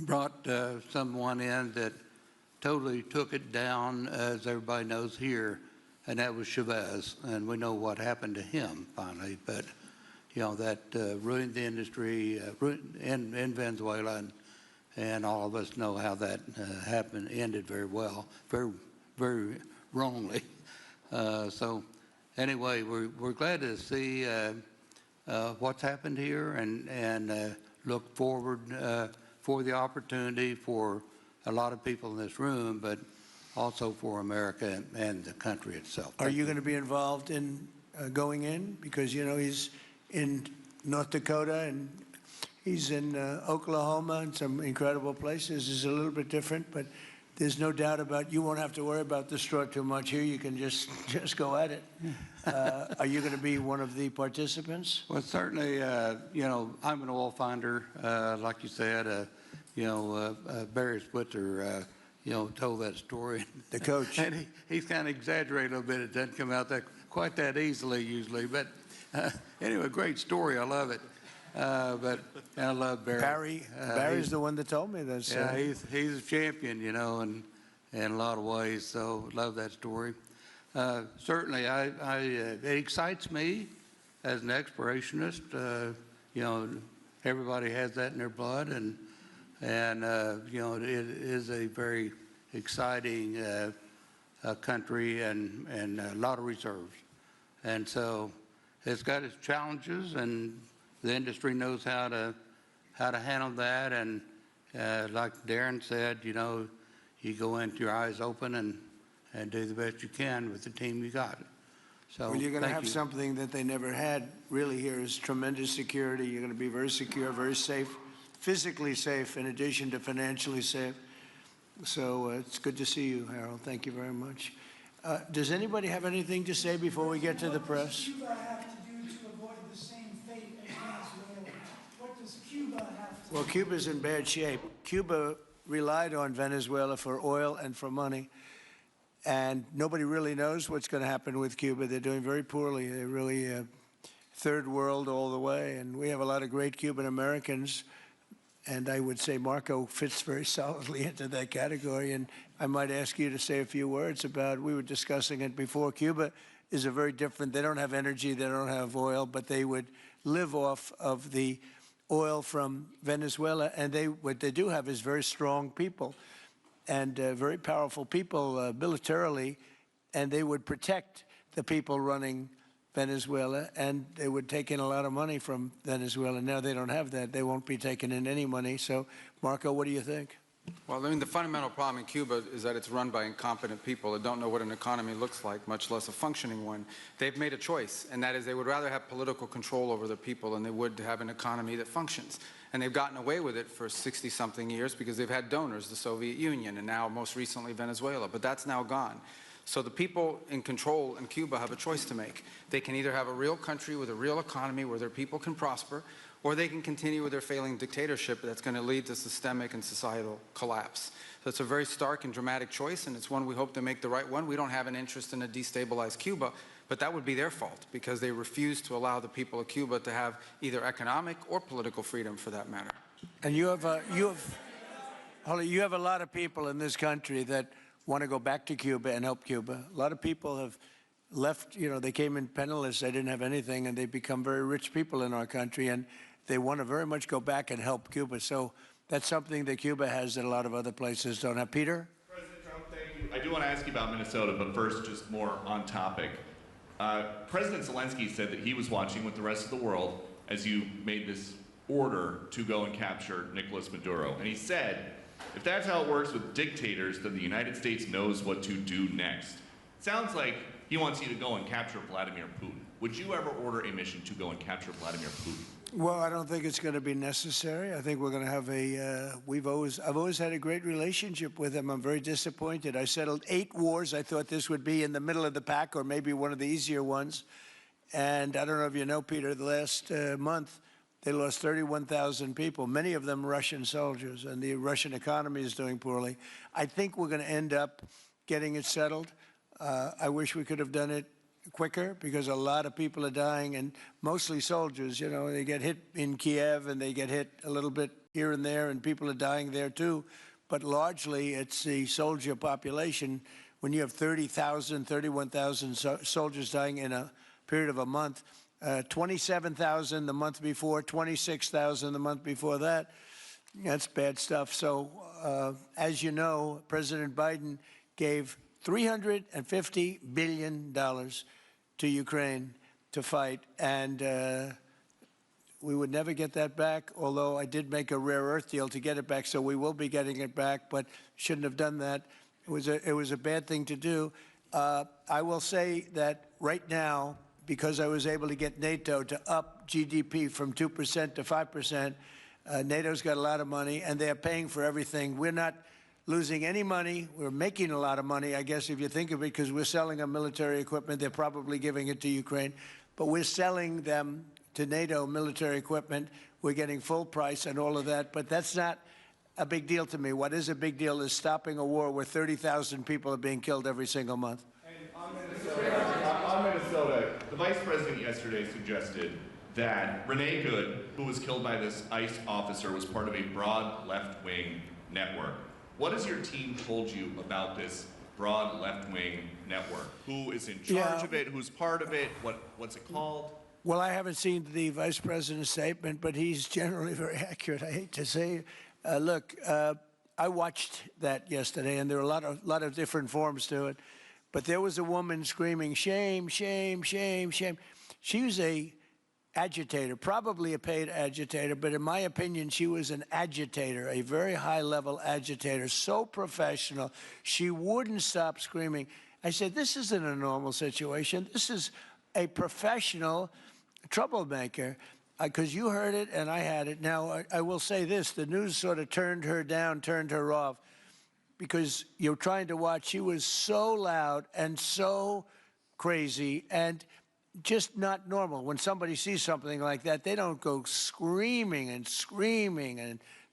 Speaker 9: Brought someone in that totally took it down, as everybody knows here, and that was Chavez, and we know what happened to him finally. But that ruined the industry in Venezuela, and all of us know how that happened, ended very well, very, very wrongly. So anyway, we're glad to see what's happened here, and look forward for the opportunity for a lot of people in this room, but also for America and the country itself.
Speaker 1: Are you going to be involved in going in? Because, he's in North Dakota and he's in Oklahoma and some incredible places. It's a little bit different, but there's no doubt about you won't have to worry about the straw too much here. You can just go at it. Are you going to be one of the participants?
Speaker 9: Well, certainly, I'm an oil finder, like you said. Barry Switzer, told that story.
Speaker 1: The coach.
Speaker 9: And he's kind of exaggerated a little bit. It doesn't come out quite that easily usually. But anyway, great story. I love it. But I love Barry.
Speaker 1: Barry's the one that told me this.
Speaker 9: Yeah, he's a champion, in a lot of ways. So love that story. Certainly, it excites me as an explorationist. Everybody has that in their blood, and it is a very exciting country and a lot of reserves. And so it's got its challenges, and the industry knows how to handle that. And like Darren said, you go into your eyes open and do the best you can with the team you got. So
Speaker 1: well, you're going to have something that they never had really here is tremendous security. You're going to be very secure, very safe, physically safe, in addition to financially safe. So it's good to see you, Harold. Thank you very much. Does anybody have anything to say before we get to the press?
Speaker 10: What does Cuba have to do to avoid the same fate as Venezuela? What does Cuba have to
Speaker 1: Well, Cuba's in bad shape. Cuba relied on Venezuela for oil and for money. And nobody really knows what's going to happen with Cuba. They're doing very poorly. They're really third world all the way. And we have a lot of great Cuban Americans. And I would say Marco fits very solidly into that category. And I might ask you to say a few words about, we were discussing it before, Cuba is a very different, they don't have energy, they don't have oil, but they would live off of the oil from Venezuela. And what they do have is very strong people and very powerful people militarily, and they would protect the people running Venezuela, and they would take in a lot of money from Venezuela. Now they don't have that. They won't be taking in any money. So, Marco, what do you think?
Speaker 4: Well, the fundamental problem in Cuba is that it's run by incompetent people that don't know what an economy looks like, much less a functioning one. They've made a choice, and that is they would rather have political control over the people than they would to have an economy that functions. And they've gotten away with it for 60-something years because they've had donors, the Soviet Union, and now most recently Venezuela. But that's now gone. So the people in control in Cuba have a choice to make. They can either have a real country with a real economy where their people can prosper, or they can continue with their failing dictatorship that's going to lead to systemic and societal collapse. So it's a very stark and dramatic choice, and it's one we hope to make the right one. We don't have an interest in a destabilized Cuba, but that would be their fault because they refuse to allow the people of Cuba to have either economic or political freedom for that matter.
Speaker 1: And you have a lot of people in this country that want to go back to Cuba and help Cuba. A lot of people have left, they came in penniless, they didn't have anything, and they've become very rich people in our country, and they want to very much go back and help Cuba. So that's something that Cuba has that a lot of other places don't have. Peter?
Speaker 11: President Trump, thank you. I do want to ask you about Minnesota, but first, just more on topic. President Zelensky said that he was watching with the rest of the world as you made this order to go and capture Nicolas Maduro. And he said, if that's how it works with dictators, then the United States knows what to do next. Sounds like he wants you to go and capture Vladimir Putin. Would you ever order a mission to go and capture Vladimir Putin?
Speaker 1: Well, I don't think it's going to be necessary. I think we're going to have I've always had a great relationship with him. I'm very disappointed. I settled 8 wars. I thought this would be in the middle of the pack or maybe one of the easier ones. And I don't know if you know, Peter, the last month, they lost 31,000 people, many of them Russian soldiers, and the Russian economy is doing poorly. I think we're going to end up getting it settled. I wish we could have done it quicker because a lot of people are dying, and mostly soldiers. You know, they get hit in Kiev and they get hit a little bit here and there, and people are dying there too. But largely, it's the soldier population. When you have 30,000, 31,000 soldiers dying in a period of a month, 27,000 the month before, 26,000 the month before that, that's bad stuff. So, as you know, President Biden gave $350 billion to Ukraine to fight, and we would never get that back, although I did make a rare earth deal to get it back, so we will be getting it back, but shouldn't have done that. It was a bad thing to do. I will say that right now, because I was able to get NATO to up GDP from 2% to 5%, NATO's got a lot of money, and they're paying for everything. We're not losing any money. We're making a lot of money, I guess, if you think of it, because we're selling them military equipment. They're probably giving it to Ukraine. But we're selling them to NATO military equipment. We're getting full price and all of that. But that's not a big deal to me. What is a big deal is stopping a war where 30,000 people are being killed every single month.
Speaker 11: On Minnesota, the vice president yesterday suggested that Renee Good, who was killed by this ICE officer, was part of a broad left-wing network. What has your team told you about this broad left-wing network? Who is in charge of it? Who's part of it? What's it called?
Speaker 1: Well, I haven't seen the vice president's statement, but he's generally very accurate. I hate to say. Look, I watched that yesterday, and there were a lot of different forms to it. But there was a woman screaming, "Shame, shame, shame, shame." She was a agitator, probably a paid agitator, but in my opinion, she was an agitator, a very high-level agitator, so professional. She wouldn't stop screaming. I said, this isn't a normal situation. This is a professional troublemaker, because you heard it and I had it. Now, I will say this. The news sort of turned her down, turned her off, because you're trying to watch. She was so loud and so crazy and just not normal. When somebody sees something like that, they don't go screaming and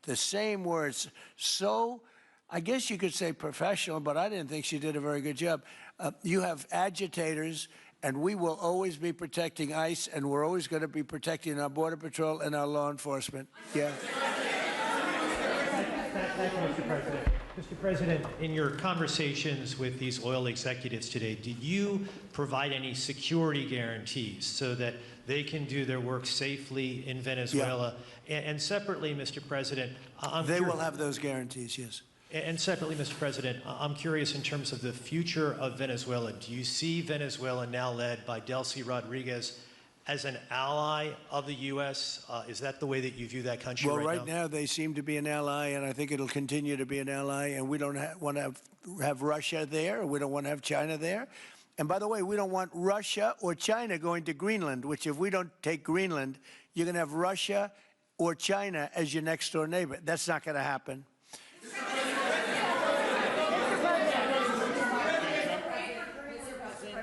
Speaker 1: the same words. So I guess you could say professional, but I didn't think she did a very good job. You have agitators, and we will always be protecting ICE, and we're always going to be protecting our Border Patrol and our law enforcement. Yeah.
Speaker 12: Thank you, Mr. President. Mr. President, in your conversations with these oil executives today, did you provide any security guarantees so that they can do their work safely in Venezuela? Yeah. And separately, Mr. President,
Speaker 1: they will have those guarantees, yes.
Speaker 12: And separately, Mr. President, I'm curious in terms of the future of Venezuela. Do you see Venezuela, now led by Delcy Rodriguez, as an ally of the U.S.? Is that the way that you view that country right now?
Speaker 1: Well, right now they seem to be an ally, and I think it'll continue to be an ally, and we don't want to have Russia there. We don't want to have China there. And by the way, we don't want Russia or China going to Greenland, which if we don't take Greenland, you're going to have Russia or China as your next-door neighbor. That's not going to happen.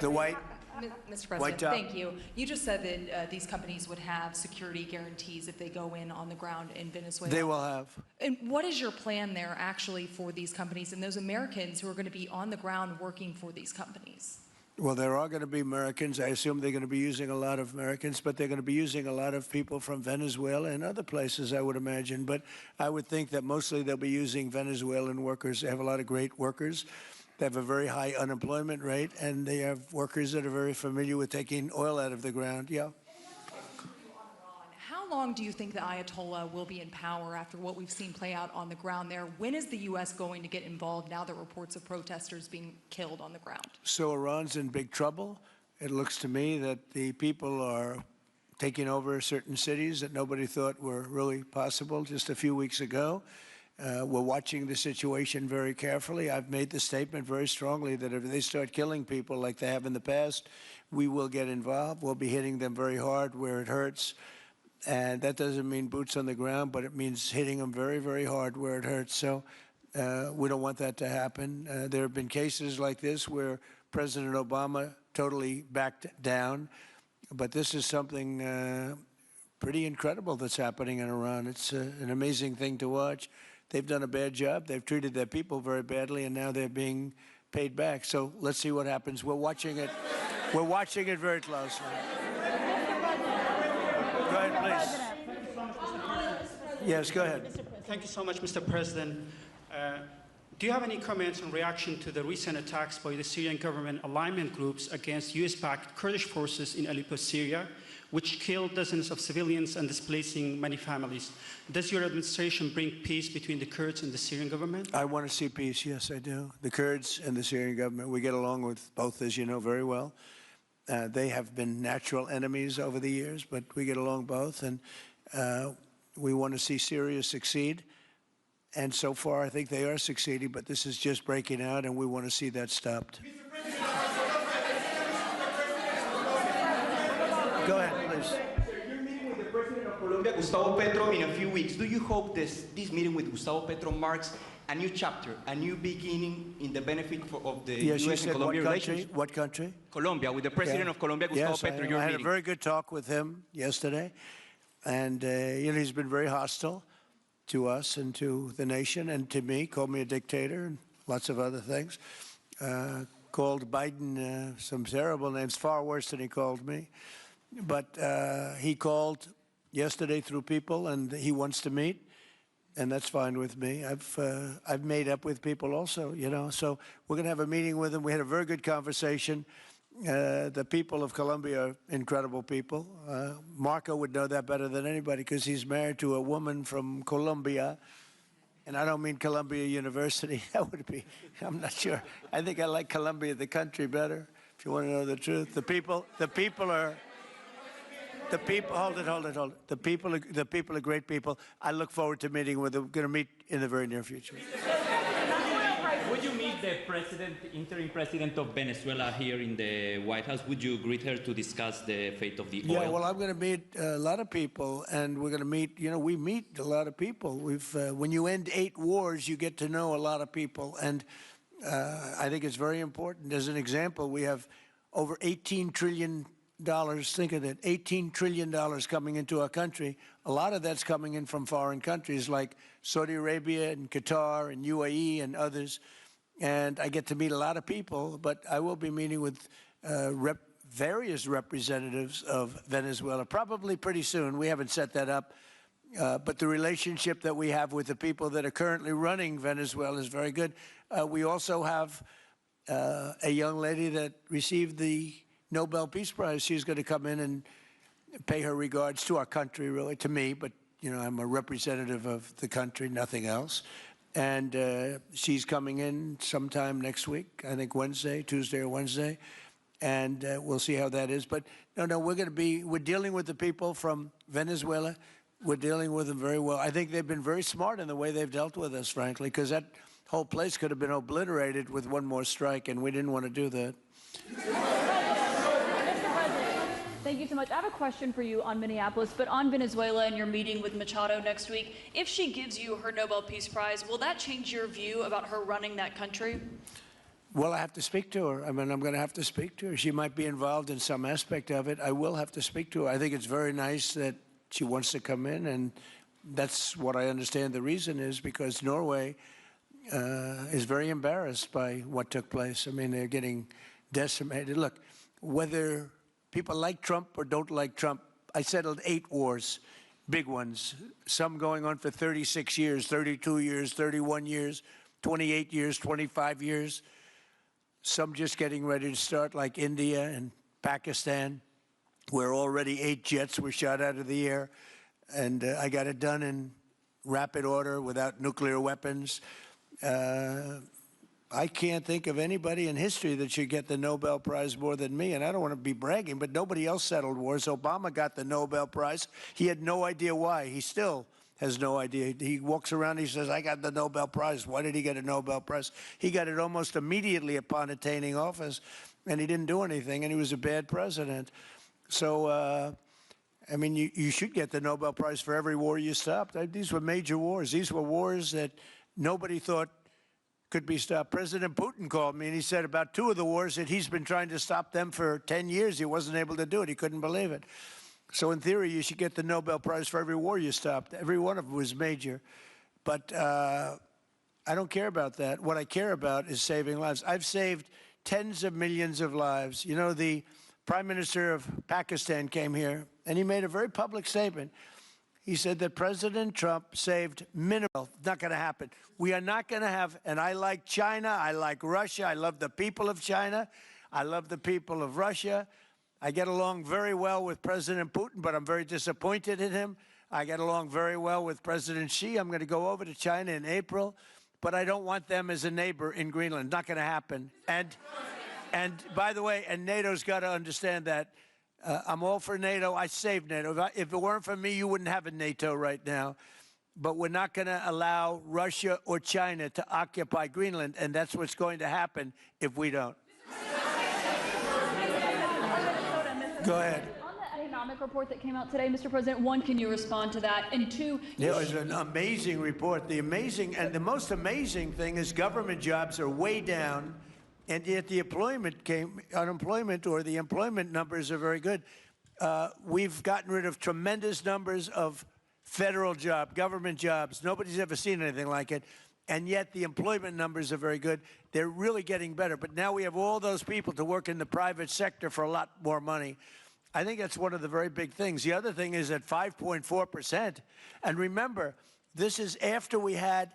Speaker 1: The white...
Speaker 13: Mr. President, thank you. You just said that these companies would have security guarantees if they go in on the ground in Venezuela.
Speaker 1: They will have.
Speaker 13: And what is your plan there actually for these companies and those Americans who are going to be on the ground working for these companies?
Speaker 1: Well, there are going to be Americans. I assume they're going to be using a lot of Americans, but they're going to be using a lot of people from Venezuela and other places, I would imagine. But I would think that mostly they'll be using Venezuelan workers. They have a lot of great workers. They have a very high unemployment rate, and they have workers that are very familiar with taking oil out of the ground. Yeah.
Speaker 13: How long do you think the Ayatollah will be in power after what we've seen play out on the ground there? When is the U.S. going to get involved now that reports of protesters being killed on the ground?
Speaker 1: So Iran's in big trouble. It looks to me that the people are taking over certain cities that nobody thought were really possible just a few weeks ago. We're watching the situation very carefully. I've made the statement very strongly that if they start killing people like they have in the past, we will get involved. We'll be hitting them very hard where it hurts. And that doesn't mean boots on the ground, but it means hitting them very, very hard where it hurts. So we don't want that to happen. There have been cases like this where President Obama totally backed down. But this is something pretty incredible that's happening in Iran. It's an amazing thing to watch. They've done a bad job. They've treated their people very badly, and now they're being paid back. So let's see what happens. We're watching it. We're watching it very closely. Go ahead, please. Yes, go ahead.
Speaker 14: Thank you so much, Mr. President. Do you have any comments in reaction to the recent attacks by the Syrian government alignment groups against US-backed Kurdish forces in Aleppo, Syria, which killed dozens of civilians and displacing many families? Does your administration bring peace between the Kurds and the Syrian government?
Speaker 1: I want to see peace, yes, I do. The Kurds and the Syrian government, we get along with both, as you know very well. They have been natural enemies over the years, but we get along both, and we want to see Syria succeed. And so far, I think they are succeeding, but this is just breaking out, and we want to see that stopped. Go ahead, please.
Speaker 15: You're meeting with the President of Colombia, Gustavo Petro, in a few weeks. Do you hope this meeting with Gustavo Petro marks a new chapter, a new beginning in the benefit of the U.S. and Colombia relations?
Speaker 1: What country?
Speaker 15: Colombia, with the President of Colombia, Gustavo Petro, you're
Speaker 1: I had
Speaker 15: meeting.
Speaker 1: a very good talk with him yesterday, and he's been very hostile to us and to the nation and to me, called me a dictator and lots of other things. Called Biden some terrible names, far worse than he called me. But he called yesterday through people, and he wants to meet, and that's fine with me. I've made up with people also, you know. So we're going to have a meeting with him. We had a very good conversation. The people of Colombia are incredible people. Marco would know that better than anybody because he's married to a woman from Colombia. And I don't mean Columbia University. That would be, I'm not sure. I think I like Colombia, the country, better, if you want to know the truth. The people are, hold it. The people are great people. I look forward to meeting with them. We're going to meet in the very near future.
Speaker 16: Would you meet the interim president of Venezuela here in the White House? Would you greet her to discuss the fate of the oil?
Speaker 1: Yeah, well, I'm going to meet a lot of people, and we're going to meet, you know, we meet a lot of people. When you end 8 wars, you get to know a lot of people, and I think it's very important. As an example, we have over $18 trillion, think of that, $18 trillion coming into our country. A lot of that's coming in from foreign countries like Saudi Arabia and Qatar and UAE and others. And I get to meet a lot of people, but I will be meeting with various representatives of Venezuela, probably pretty soon. We haven't set that up. But the relationship that we have with the people that are currently running Venezuela is very good. We also have a young lady that received the Nobel Peace Prize. She's going to come in and pay her regards to our country, really, to me, but, you know, I'm a representative of the country, nothing else. And she's coming in sometime next week, I think Tuesday or Wednesday, and we'll see how that is. But no, we're dealing with the people from Venezuela. We're dealing with them very well. I think they've been very smart in the way they've dealt with us, frankly, because that whole place could have been obliterated with one more strike, and we didn't want to do that.
Speaker 17: Thank you so much. I have a question for you on Minneapolis, but on Venezuela and your meeting with Machado next week. If she gives you her Nobel Peace Prize, will that change your view about her running that country?
Speaker 1: Well, I have to speak to her. I mean, I'm going to have to speak to her. She might be involved in some aspect of it. I will have to speak to her. I think it's very nice that she wants to come in, and that's what I understand the reason is, because Norway is very embarrassed by what took place. I mean, they're getting decimated. Look, whether people like Trump or don't like Trump, I settled 8 wars, big ones, some going on for 36 years, 32 years, 31 years, 28 years, 25 years, some just getting ready to start, like India and Pakistan, where already 8 jets were shot out of the air, and I got it done in rapid order without nuclear weapons. I can't think of anybody in history that should get the Nobel Prize more than me, and I don't want to be bragging, but nobody else settled wars. Obama got the Nobel Prize. He had no idea why. He still has no idea. He walks around and he says, I got the Nobel Prize. Why did he get a Nobel Prize? He got it almost immediately upon attaining office, and he didn't do anything, and he was a bad president. So, I mean, you should get the Nobel Prize for every war you stopped. These were major wars. These were wars that nobody thought could be stopped. President Putin called me, and he said about 2 of the wars that he's been trying to stop them for 10 years. He wasn't able to do it. He couldn't believe it. So in theory, you should get the Nobel Prize for every war you stopped. Every one of them was major. But I don't care about that. What I care about is saving lives. I've saved tens of millions of lives. You know, the Prime Minister of Pakistan came here, and he made a very public statement. He said that President Trump saved minimal. Not going to happen. We are not going to have, and I like China, I like Russia, I love the people of China, I love the people of Russia. I get along very well with President Putin, but I'm very disappointed in him. I get along very well with President Xi. I'm going to go over to China in April, but I don't want them as a neighbor in Greenland. Not going to happen. And by the way, and NATO's got to understand that. I'm all for NATO. I saved NATO. If it weren't for me, you wouldn't have a NATO right now. But we're not going to allow Russia or China to occupy Greenland, and that's what's going to happen if we don't. Go ahead.
Speaker 17: On the economic report that came out today, Mr. President, one, can you respond to that? And two,
Speaker 1: it was an amazing report. The most amazing thing is government jobs are way down, and yet the unemployment or the employment numbers are very good. We've gotten rid of tremendous numbers of federal government jobs. Nobody's ever seen anything like it. And yet the employment numbers are very good. They're really getting better. But now we have all those people to work in the private sector for a lot more money. I think that's one of the very big things. The other thing is at 5.4%. And remember, this is after we had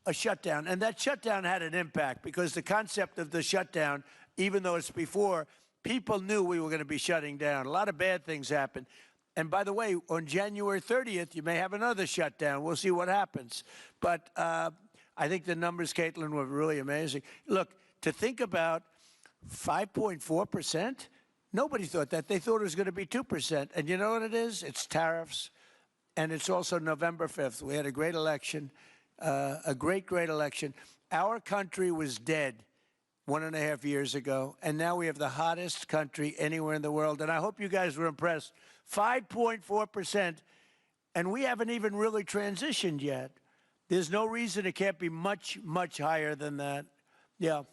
Speaker 1: a shutdown. And that shutdown had an impact because the concept of the shutdown, even though it's before, people knew we were going to be shutting down. A lot of bad things happened. And by the way, on January 30th, you may have another shutdown. We'll see what happens. But I think the numbers, Caitlin, were really amazing. Look, to think about 5.4%, nobody thought that. They thought it was going to be 2%. And you know what it is? It's tariffs. And it's also November 5th. We had a great election, a great election. Our country was dead 1.5 years ago. And now we have the hottest country anywhere in the world. And I hope you guys were impressed. 5.4%. And we haven't even really transitioned yet. There's no reason it can't be much, much higher than that. Yeah.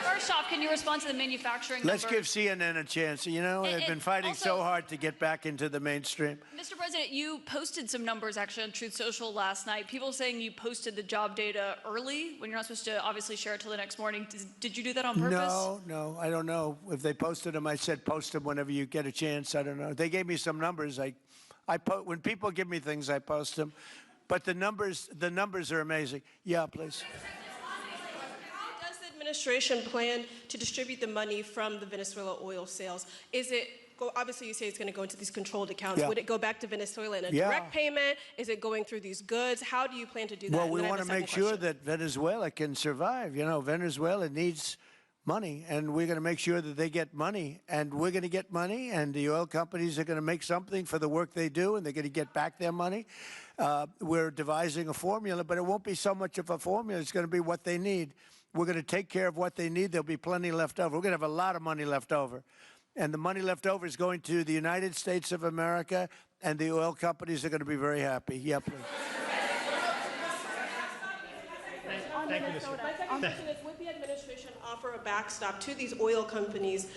Speaker 17: First off, can you respond to the manufacturing
Speaker 1: Let's
Speaker 17: number?
Speaker 1: give CNN a chance. You know, they've been fighting so hard to get back into the mainstream.
Speaker 17: Mr. President, you posted some numbers actually on Truth Social last night. People saying you posted the job data early when you're not supposed to obviously share it till the next morning. Did you do that on purpose?
Speaker 1: No, I don't know. If they posted them, I said post them whenever you get a chance. I don't know. They gave me some numbers. When people give me things, I post them. But the numbers are amazing. Yeah, please.
Speaker 18: How does the administration plan to distribute the money from the Venezuela oil sales? Is it, obviously you say it's going to go into these controlled accounts.
Speaker 1: Yeah.
Speaker 18: Would it go back to Venezuela in a
Speaker 1: Yeah.
Speaker 18: direct payment? Is it going through these goods? How do you plan to do that?
Speaker 1: Well,
Speaker 18: And
Speaker 1: we
Speaker 18: then I have
Speaker 1: want
Speaker 18: a
Speaker 1: to make
Speaker 18: second
Speaker 1: sure
Speaker 18: question.
Speaker 1: that Venezuela can survive. You know, Venezuela needs money, and we're going to make sure that they get money. And we're going to get money, and the oil companies are going to make something for the work they do, and they're going to get back their money. We're devising a formula, but it won't be so much of a formula. It's going to be what they need. We're going to take care of what they need. There'll be plenty left over. We're going to have a lot of money left over. And the money left over is going to the United States of America, and the oil companies are going to be very happy. Yeah, please.
Speaker 18: Thank you, Mr. My second question is, would the administration offer a backstop to these oil companies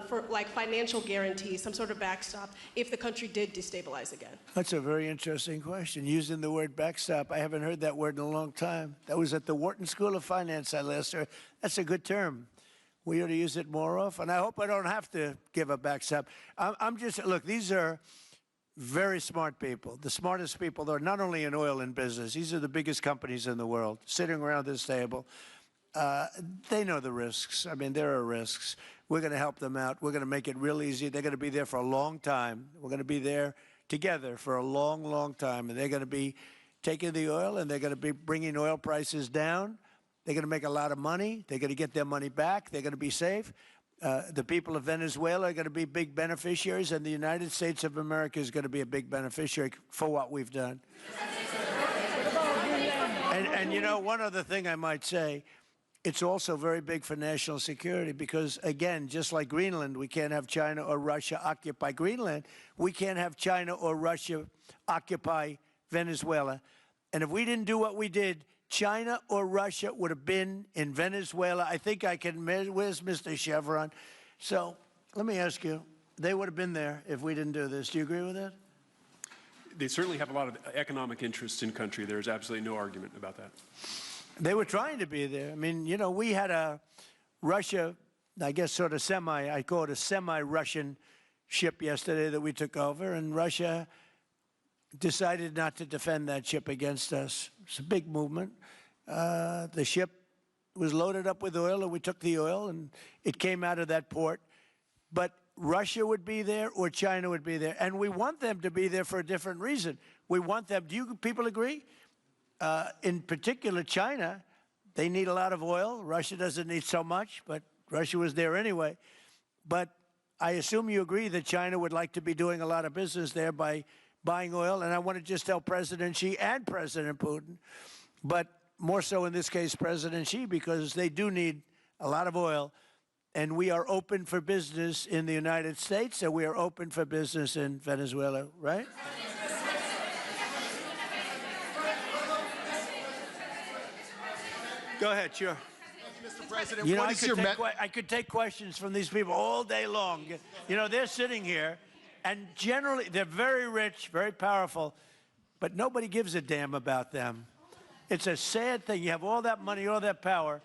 Speaker 18: for like financial guarantees, some sort of backstop, if the country did destabilize again?
Speaker 1: That's a very interesting question. Using the word backstop, I haven't heard that word in a long time. That was at the Wharton School of Finance I last heard. That's a good term. We ought to use it more often. I hope I don't have to give a backstop. Look, these are very smart people, the smartest people. They're not only in oil and business. These are the biggest companies in the world sitting around this table. They know the risks. I mean, there are risks. We're going to help them out. We're going to make it real easy. They're going to be there for a long time. We're going to be there together for a long, long time. And they're going to be taking the oil, and they're going to be bringing oil prices down. They're going to make a lot of money. They're going to get their money back. They're going to be safe. The people of Venezuela are going to be big beneficiaries, and the United States of America is going to be a big beneficiary for what we've done. And you know, one other thing I might say, it's also very big for national security because, again, just like Greenland, we can't have China or Russia occupy Greenland. We can't have China or Russia occupy Venezuela. And if we didn't do what we did, China or Russia would have been in Venezuela. I think I can, where's Mr. Chevron? So let me ask you, they would have been there if we didn't do this. Do you agree with that?
Speaker 6: they certainly have a lot of economic interests in country. There's absolutely no argument about that.
Speaker 1: They were trying to be there. I mean, you know, we had a Russia, I guess sort of I call it a semi-Russian ship yesterday that we took over, and Russia decided not to defend that ship against us. It's a big movement. The ship was loaded up with oil, and we took the oil, and it came out of that port. But Russia would be there or China would be there, and we want them to be there for a different reason. We want them, do you people agree? In particular, China, they need a lot of oil. Russia doesn't need so much, but Russia was there anyway. But I assume you agree that China would like to be doing a lot of business there by buying oil, and I want to just tell President Xi and President Putin, but more so in this case President Xi, because they do need a lot of oil, and we are open for business in the United States, and we are open for business in Venezuela, right? Go ahead, sure.
Speaker 19: Mr. President,
Speaker 1: you know,
Speaker 19: what is your
Speaker 1: I could take questions from these people all day long. You know, they're sitting here, and generally they're very rich, very powerful, but nobody gives a damn about them. It's a sad thing. You have all that money, all that power,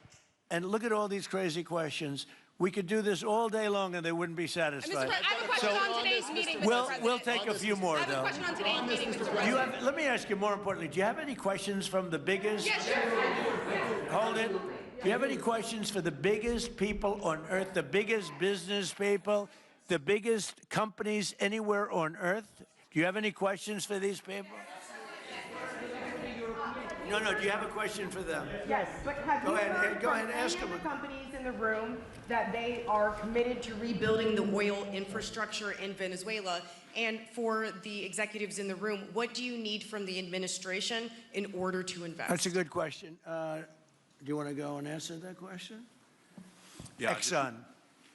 Speaker 1: and look at all these crazy questions. We could do this all day long, and they wouldn't be satisfied.
Speaker 20: I have a question on today's meeting, Mr. President.
Speaker 1: We'll take a few more, though.
Speaker 20: I have a question on today's meeting, Mr. President.
Speaker 1: Let me ask you, more importantly, do you have any questions from the biggest?
Speaker 20: Yes, sure.
Speaker 1: Hold it. Do you have any questions for the biggest people on earth, the biggest business people, the biggest companies anywhere on earth? Do you have any questions for these people? No, do you have a question for them?
Speaker 21: Yes, but have
Speaker 1: Go
Speaker 21: you
Speaker 1: ahead,
Speaker 21: heard
Speaker 1: go
Speaker 21: from
Speaker 1: ahead, ask
Speaker 21: any of
Speaker 1: them.
Speaker 21: the companies in the room that they are committed to rebuilding the oil infrastructure in Venezuela? And for the executives in the room, what do you need from the administration in order to invest?
Speaker 1: That's a good question. Do you want to go and answer that question?
Speaker 7: Yeah,
Speaker 1: Exxon,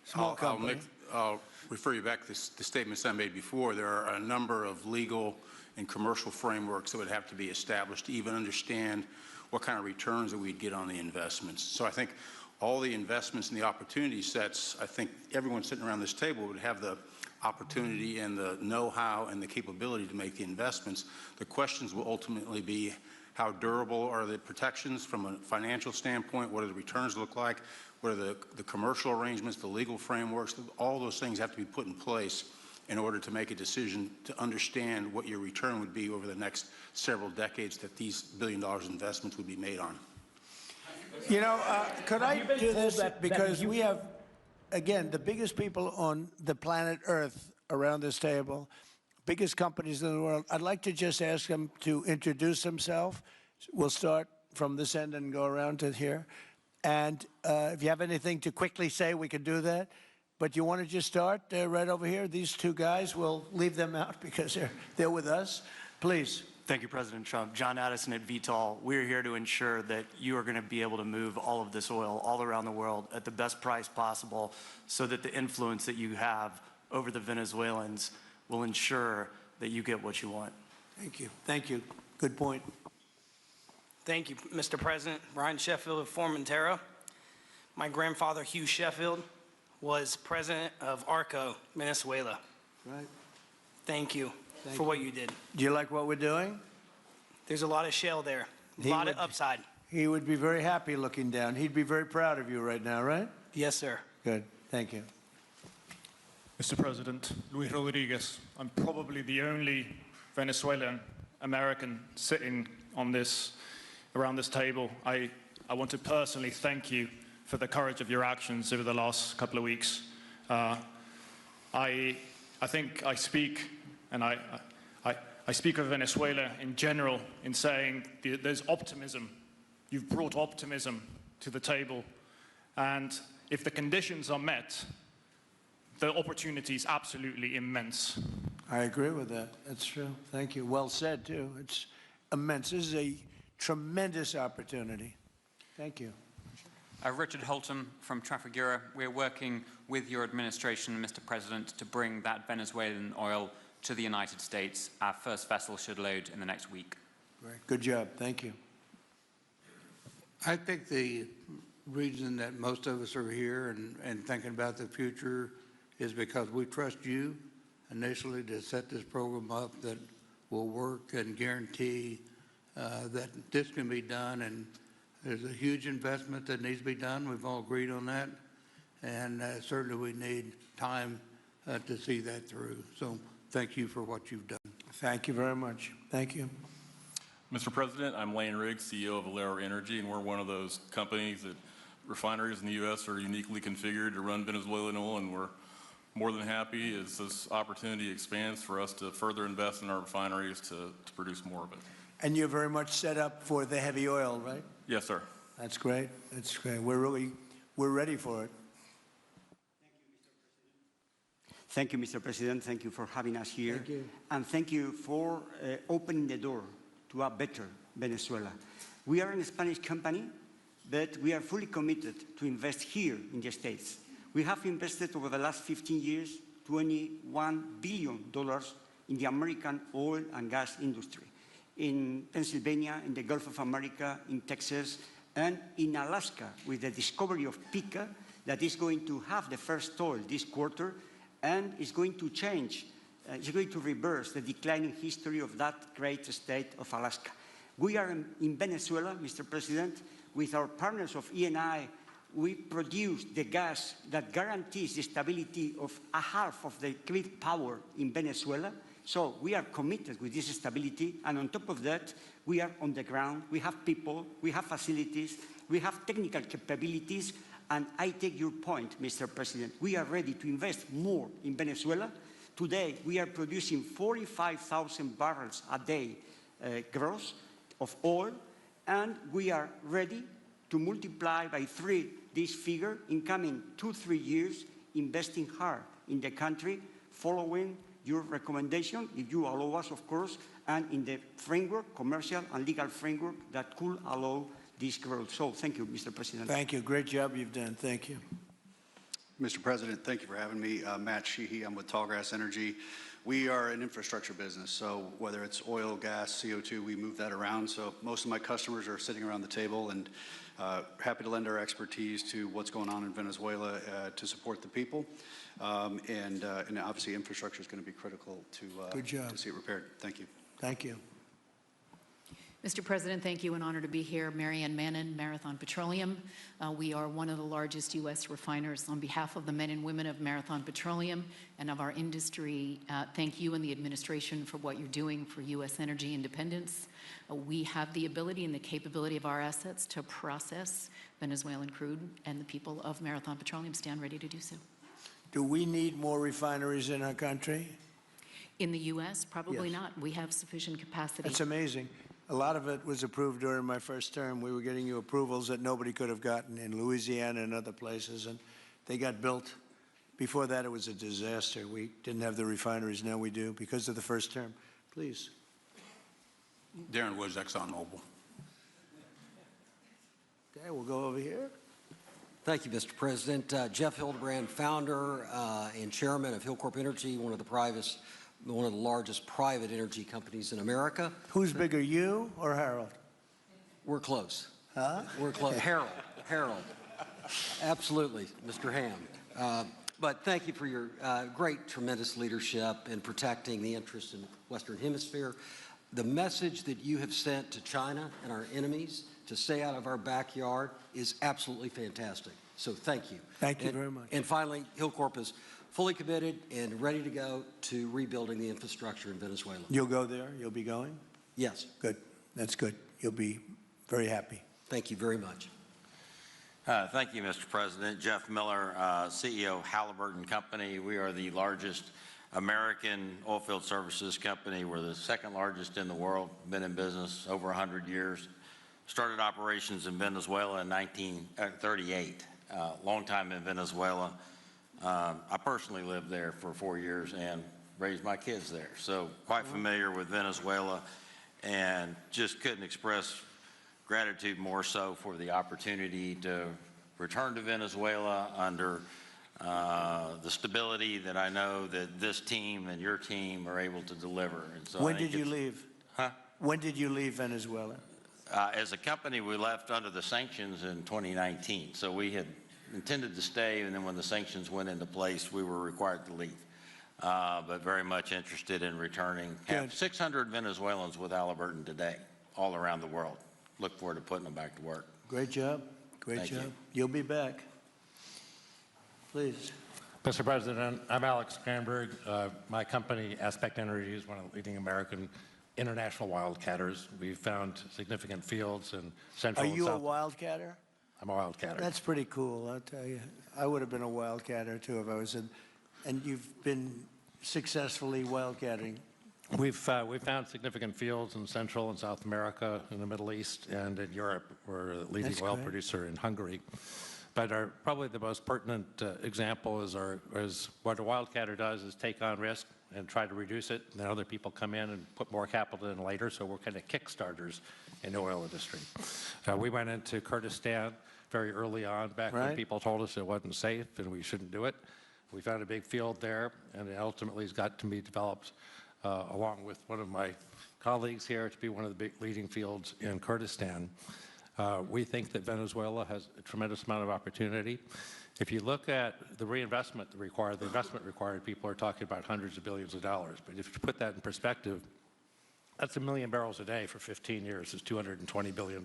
Speaker 1: small company.
Speaker 7: I'll refer you back to the statements I made before. There are a number of legal and commercial frameworks that would have to be established to even understand what kind of returns that we'd get on the investments. So I think all the investments and the opportunity sets, I think everyone sitting around this table would have the opportunity and the know-how and the capability to make the investments. The questions will ultimately be, how durable are the protections from a financial standpoint? What do the returns look like? What are the commercial arrangements, the legal frameworks? All those things have to be put in place in order to make a decision to understand what your return would be over the next several decades that these billion-dollar investments would be made on.
Speaker 1: You know, could I do this? Because we have, again, the biggest people on the planet Earth around this table, biggest companies in the world. I'd like to just ask them to introduce themselves. We'll start from this end and go around to here. And if you have anything to quickly say, we can do that. But you want to just start right over here? These two guys, we'll leave them out because they're with us. Please.
Speaker 22: Thank you, President Trump. John Addison at VTOL. We're here to ensure that you are going to be able to move all of this oil all around the world at the best price possible so that the influence that you have over the Venezuelans will ensure that you get what you want.
Speaker 1: Thank you. Thank you. Good point.
Speaker 23: Thank you, Mr. President. Brian Sheffield of Formentera. My grandfather, Hugh Sheffield, was president of ARCO, Venezuela.
Speaker 1: Right.
Speaker 23: Thank you for what you did.
Speaker 1: Do you like what we're doing?
Speaker 23: There's a lot of shale there, a lot of upside.
Speaker 1: He would be very happy looking down. He'd be very proud of you right now, right?
Speaker 23: Yes, sir.
Speaker 1: Good. Thank you.
Speaker 24: Mr. President, Luis Rodriguez. I'm probably the only Venezuelan American sitting on around this table. I want to personally thank you for the courage of your actions over the last couple of weeks. I think I speak, and I speak of Venezuela in general in saying there's optimism. You've brought optimism to the table, and if the conditions are met, the opportunity is absolutely immense.
Speaker 1: I agree with that. That's true. Thank you. Well said, too. It's immense. This is a tremendous opportunity. Thank you.
Speaker 25: Richard Holton from Trafigura. We're working with your administration, Mr. President, to bring that Venezuelan oil to the United States. Our first vessel should load in the next week.
Speaker 1: Great. Good job. Thank you.
Speaker 9: I think the reason that most of us are here and thinking about the future is because we trust you initially to set this program up that will work and guarantee that this can be done. And there's a huge investment that needs to be done. We've all agreed on that. And certainly we need time to see that through. So thank you for what you've done.
Speaker 1: Thank you very much. Thank you.
Speaker 2: Mr. President, I'm Lane Riggs, CEO of Valero Energy, and we're one of those companies that refineries in the U.S. are uniquely configured to run Venezuelan oil, and we're more than happy as this opportunity expands for us to further invest in our refineries to produce more of it.
Speaker 1: And you're very much set up for the heavy oil, right?
Speaker 2: Yes, sir.
Speaker 1: That's great. That's great. We're ready for it.
Speaker 3: Thank you, Mr. President. Thank you for having us here.
Speaker 1: Thank you.
Speaker 3: And thank you for opening the door to a better Venezuela. We are a Spanish company, but we are fully committed to invest here in the States. We have invested over the last 15 years $21 billion in the American oil and gas industry, in Pennsylvania, in the Gulf of America, in Texas, and in Alaska, with the discovery of Pica that is going to have the first oil this quarter, and is going to change, is going to reverse the declining history of that great state of Alaska. We are in Venezuela, Mr. President, with our partners of Eni. We produce the gas that guarantees the stability of a half of the grid power in Venezuela. So we are committed with this stability, and on top of that, we are on the ground. We have people, we have facilities, we have technical capabilities. And I take your point, Mr. President. We are ready to invest more in Venezuela. Today, we are producing 45,000 barrels a day gross of oil, and we are ready to multiply by 3 this figure in coming 2-3 years, investing hard in the country, following your recommendation, if you allow us, of course, and in the framework, commercial and legal framework that could allow this growth. So thank you, Mr. President.
Speaker 1: Thank you. Great job you've done. Thank you.
Speaker 5: Mr. President, thank you for having me. Matt Sheehy, I'm with Tallgrass Energy. We are an infrastructure business, so whether it's oil, gas, CO2, we move that around. So most of my customers are sitting around the table, and happy to lend our expertise to what's going on in Venezuela to support the people. And obviously infrastructure is going to be critical to see it repaired. Thank you.
Speaker 1: Thank you.
Speaker 8: Mr. President, thank you. An honor to be here. Marianne Mannon, Marathon Petroleum. We are one of the largest U.S. refiners. On behalf of the men and women of Marathon Petroleum and of our industry, thank you and the administration for what you're doing for U.S. energy independence. We have the ability and the capability of our assets to process Venezuelan crude, and the people of Marathon Petroleum stand ready to do so.
Speaker 1: Do we need more refineries in our country?
Speaker 8: In the U.S., probably
Speaker 1: Yes.
Speaker 8: not. We have sufficient capacity.
Speaker 1: That's amazing. A lot of it was approved during my first term. We were getting you approvals that nobody could have gotten in Louisiana and other places, and they got built. Before that, it was a disaster. We didn't have the refineries. Now we do because of the first term. Please.
Speaker 7: Darren Woods, ExxonMobil.
Speaker 1: Okay, we'll go over here.
Speaker 19: Thank you, Mr. President. Jeff Hildebrand, founder and chairman of Hillcorp Energy, one of the largest private energy companies in America.
Speaker 1: Who's bigger, you or Harold?
Speaker 19: We're close.
Speaker 1: Huh?
Speaker 19: We're close. Harold. Absolutely, Mr. Ham. But thank you for your great, tremendous leadership in protecting the interests in the Western Hemisphere. The message that you have sent to China and our enemies to stay out of our backyard is absolutely fantastic. So thank you.
Speaker 1: Thank you very much.
Speaker 19: And finally, Hillcorp is fully committed and ready to go to rebuilding the infrastructure in Venezuela.
Speaker 1: You'll go there? You'll be going?
Speaker 19: Yes.
Speaker 1: Good. That's good. You'll be very happy.
Speaker 19: Thank you very much.
Speaker 26: Thank you, Mr. President. Jeff Miller, CEO of Halliburton Company. We are the largest American oilfield services company. We're the second largest in the world, been in business over 100 years. Started operations in Venezuela in 1938. Long time in Venezuela. I personally lived there for 4 years and raised my kids there. So quite familiar with Venezuela, and just couldn't express gratitude more so for the opportunity to return to Venezuela under the stability that I know that this team and your team are able to deliver. And so
Speaker 1: When did you leave?
Speaker 26: Huh?
Speaker 1: When did you leave Venezuela?
Speaker 26: As a company, we left under the sanctions in 2019. So we had intended to stay, and then when the sanctions went into place, we were required to leave. but very much interested in returning. Have 600 Venezuelans with Halliburton today, all around the world. Look forward to putting them back to work.
Speaker 1: Great job. Great job. You'll be back. Please.
Speaker 4: Mr. President, I'm Alex Granberg. My company, Aspect Energy, is one of the leading American international wildcatters. We've found significant fields in Central and
Speaker 1: Are you
Speaker 4: South.
Speaker 1: a wildcatter?
Speaker 4: I'm a wildcatter.
Speaker 1: That's pretty cool, I'll tell you. I would have been a wildcatter, too, if I was in. And you've been successfully wildcatting.
Speaker 4: We've found significant fields in Central and South America, in the Middle East, and in Europe. We're a leading
Speaker 1: That's
Speaker 4: oil
Speaker 1: great.
Speaker 4: producer in Hungary. But probably the most pertinent example is what a wildcatter does is take on risk and try to reduce it. And then other people come in and put more capital in later. So we're kind of kickstarters in the oil industry. We went into Kurdistan very early on, back when people told us it wasn't safe and we shouldn't do it. We found a big field there, and it ultimately has got to be developed along with one of my colleagues here to be one of the big leading fields in Kurdistan. We think that Venezuela has a tremendous amount of opportunity. If you look at the reinvestment required, the investment required, people are talking about hundreds of billions of dollars. But if you put that in perspective, that's 1 million barrels a day for 15 years is $220 billion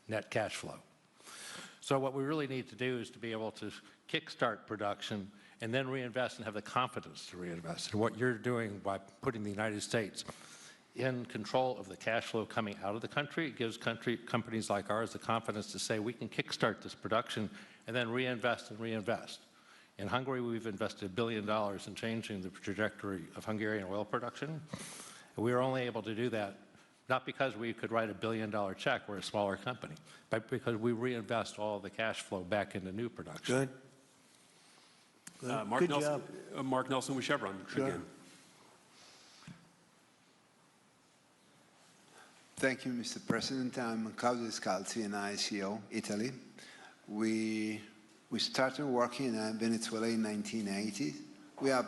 Speaker 4: net cash flow. So what we really need to do is to be able to kickstart production and then reinvest and have the confidence to reinvest. And what you're doing by putting the United States in control of the cash flow coming out of the country, it gives companies like ours the confidence to say we can kickstart this production and then reinvest and reinvest. In Hungary, we've invested $1 billion in changing the trajectory of Hungarian oil production. We were only able to do that not because we could write $1 billion check, we're a smaller company, but because we reinvest all the cash flow back into new production.
Speaker 1: Good.
Speaker 6: Mark
Speaker 1: Good
Speaker 6: Nelson,
Speaker 1: job.
Speaker 6: Mark Nelson with Chevron again.
Speaker 10: Thank you, Mr. President. I'm Claudio Scalzi, and ICO, Italy. We started working in Venezuela in 1980. We have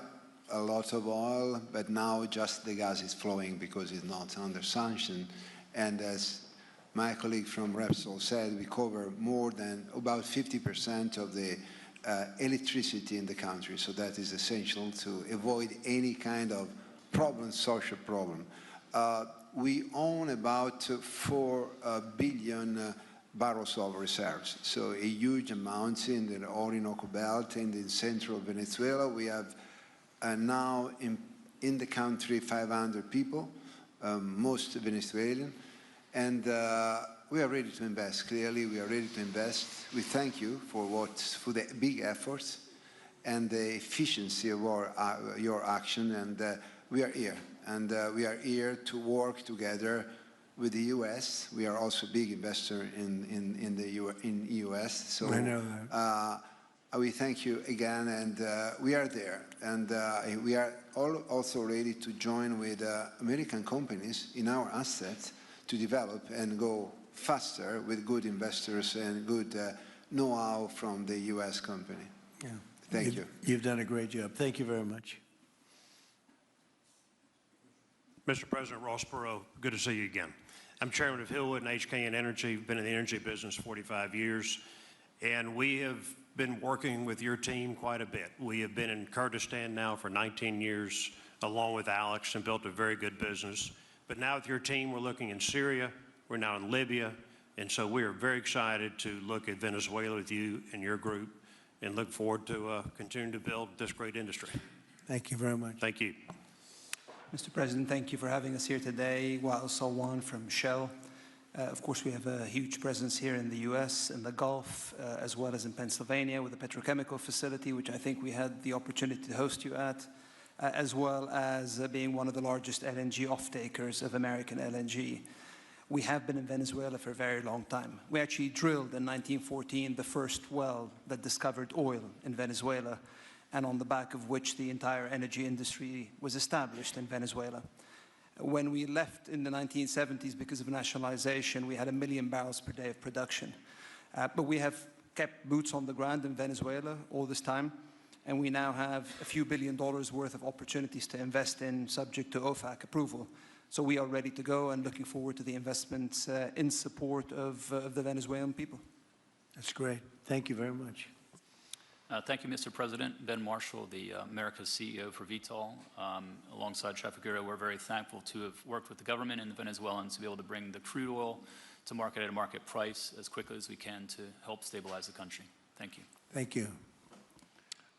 Speaker 10: a lot of oil, but now just the gas is flowing because it's not under sanction. And as my colleague from Repsol said, we cover more than about 50% of the electricity in the country. So that is essential to avoid any kind of problem, social problem. We own about 4 billion barrels of reserves, so a huge amount in the Orinoco Belt and in central Venezuela. We have now in the country 500 people, most Venezuelan, and we are ready to invest. Clearly, we are ready to invest. We thank you for the big efforts and the efficiency of your action, and we are here. And we are here to work together with the U.S. We are also a big investor in the U.S. So
Speaker 1: I know that.
Speaker 10: We thank you again, and we are there. And we are also ready to join with American companies in our assets to develop and go faster with good investors and good know-how from the U.S. company.
Speaker 1: Yeah.
Speaker 10: Thank you.
Speaker 1: You've done a great job. Thank you very much.
Speaker 11: Mr. President, Ross Perot, good to see you again. I'm chairman of Hillwood and HKN Energy. Been in the energy business 45 years, and we have been working with your team quite a bit. We have been in Kurdistan now for 19 years, along with Alex, and built a very good business. But now with your team, we're looking in Syria, we're now in Libya, and so we are very excited to look at Venezuela with you and your group, and look forward to continuing to build this great industry.
Speaker 1: Thank you very much.
Speaker 11: Thank you.
Speaker 12: Mr. President, thank you for having us here today. Wael Salwan from Shell. Of course, we have a huge presence here in the U.S., in the Gulf, as well as in Pennsylvania with the petrochemical facility, which I think we had the opportunity to host you at, as well as being one of the largest LNG off-takers of American LNG. We have been in Venezuela for a very long time. We actually drilled in 1914 the first well that discovered oil in Venezuela, and on the back of which the entire energy industry was established in Venezuela. When we left in the 1970s because of nationalization, we had 1 million barrels per day of production. But we have kept boots on the ground in Venezuela all this time, and we now have a few $1 billion worth of opportunities to invest in, subject to OFAC approval. So we are ready to go and looking forward to the investments in support of the Venezuelan people.
Speaker 1: That's great. Thank you very much.
Speaker 13: Thank you, Mr. President. Ben Marshall, the America's CEO for Vitol. Alongside Trafigura, we're very thankful to have worked with the government and the Venezuelans to be able to bring the crude oil to market at a market price as quickly as we can to help stabilize the country. Thank you.
Speaker 1: Thank you.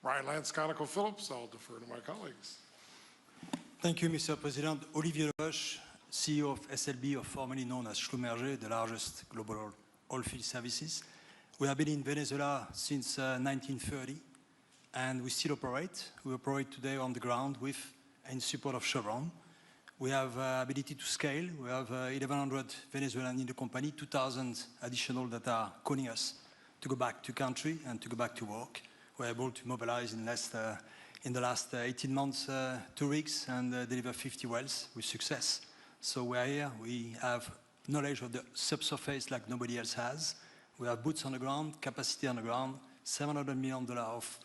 Speaker 14: Brian Lance, ConocoPhillips. I'll defer to my colleagues.
Speaker 15: Thank you, Mr. President. Olivier Roche, CEO of SLB, or formerly known as Schlumberger, the largest global oilfield services. We have been in Venezuela since 1930, and we still operate. We operate today on the ground with and in support of Chevron. We have ability to scale. We have 1,100 Venezuelan in the company, 2,000 additional that are calling us to go back to country and to go back to work. We're able to mobilize in the last 18 months 2 rigs and deliver 50 wells with success. So we're here. We have knowledge of the subsurface like nobody else has. We have boots on the ground, capacity on the ground, $700 million of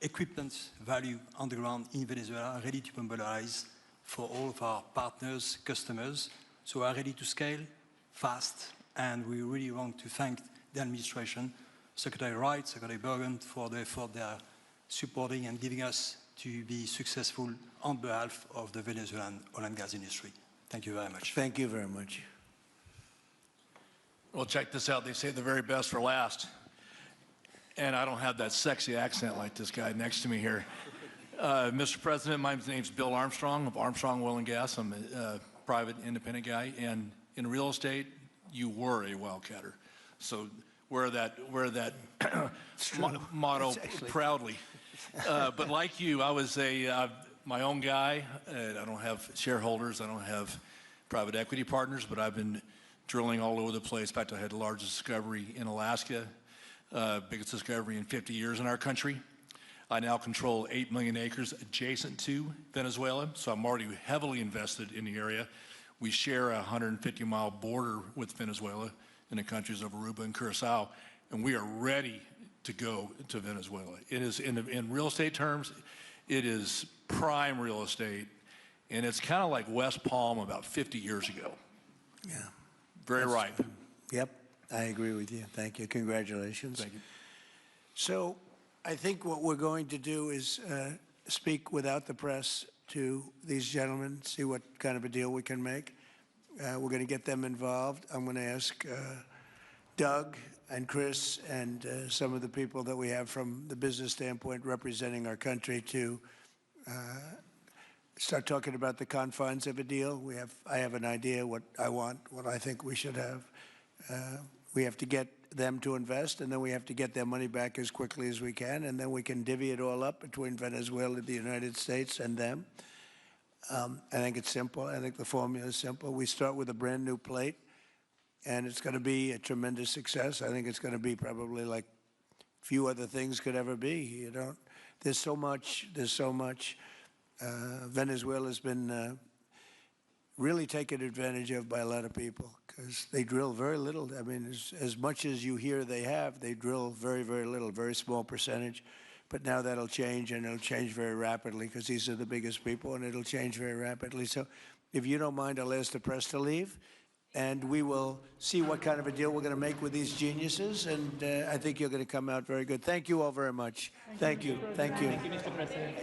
Speaker 15: equipment value on the ground in Venezuela, ready to mobilize for all of our partners, customers. So we are ready to scale fast, and we really want to thank the administration, Secretary Wright, Secretary Bergen, for the effort they are supporting and giving us to be successful on behalf of the Venezuelan oil and gas industry. Thank you very much.
Speaker 1: Thank you very much.
Speaker 16: Well, check this out. They say the very best for last. And I don't have that sexy accent like this guy next to me here. Mr. President, my name's Bill Armstrong of Armstrong Oil and Gas. I'm a private independent guy. And in real estate, you were a wildcatter. So wear that motto proudly. But like you, I was my own guy. I don't have shareholders. I don't have private equity partners, but I've been drilling all over the place. In fact, I had the largest discovery in Alaska, biggest discovery in 50 years in our country. I now control 8 million acres adjacent to Venezuela, so I'm already heavily invested in the area. We share a 150-mile border with Venezuela in the countries of Aruba and Curacao, and we are ready to go to Venezuela. It is, in real estate terms, it is prime real estate, and it's kind of like West Palm about 50 years ago.
Speaker 1: Yeah.
Speaker 16: Very right.
Speaker 1: Yep, I agree with you. Thank you. Congratulations.
Speaker 16: Thank you.
Speaker 1: So I think what we're going to do is speak without the press to these gentlemen, see what kind of a deal we can make. We're going to get them involved. I'm going to ask Doug and Chris and some of the people that we have from the business standpoint representing our country to start talking about the confines of a deal. I have an idea what I want, what I think we should have. We have to get them to invest, and then we have to get their money back as quickly as we can, and then we can divvy it all up between Venezuela, the United States, and them. I think it's simple. I think the formula is simple. We start with a brand new plate, and it's going to be a tremendous success. I think it's going to be probably like few other things could ever be. There's so much. Venezuela's been really taken advantage of by a lot of people because they drill very little. I mean, as much as you hear they drill very, very little, very small percentage. But now that'll change, and it'll change very rapidly because these are the biggest people, and it'll change very rapidly. So if you don't mind, I'll ask the press to leave, and we will see what kind of a deal we're going to make with these geniuses, and I think you're going to come out very good. Thank you all very much. Thank you. Thank you.
Speaker 20: Thank you, Mr. President.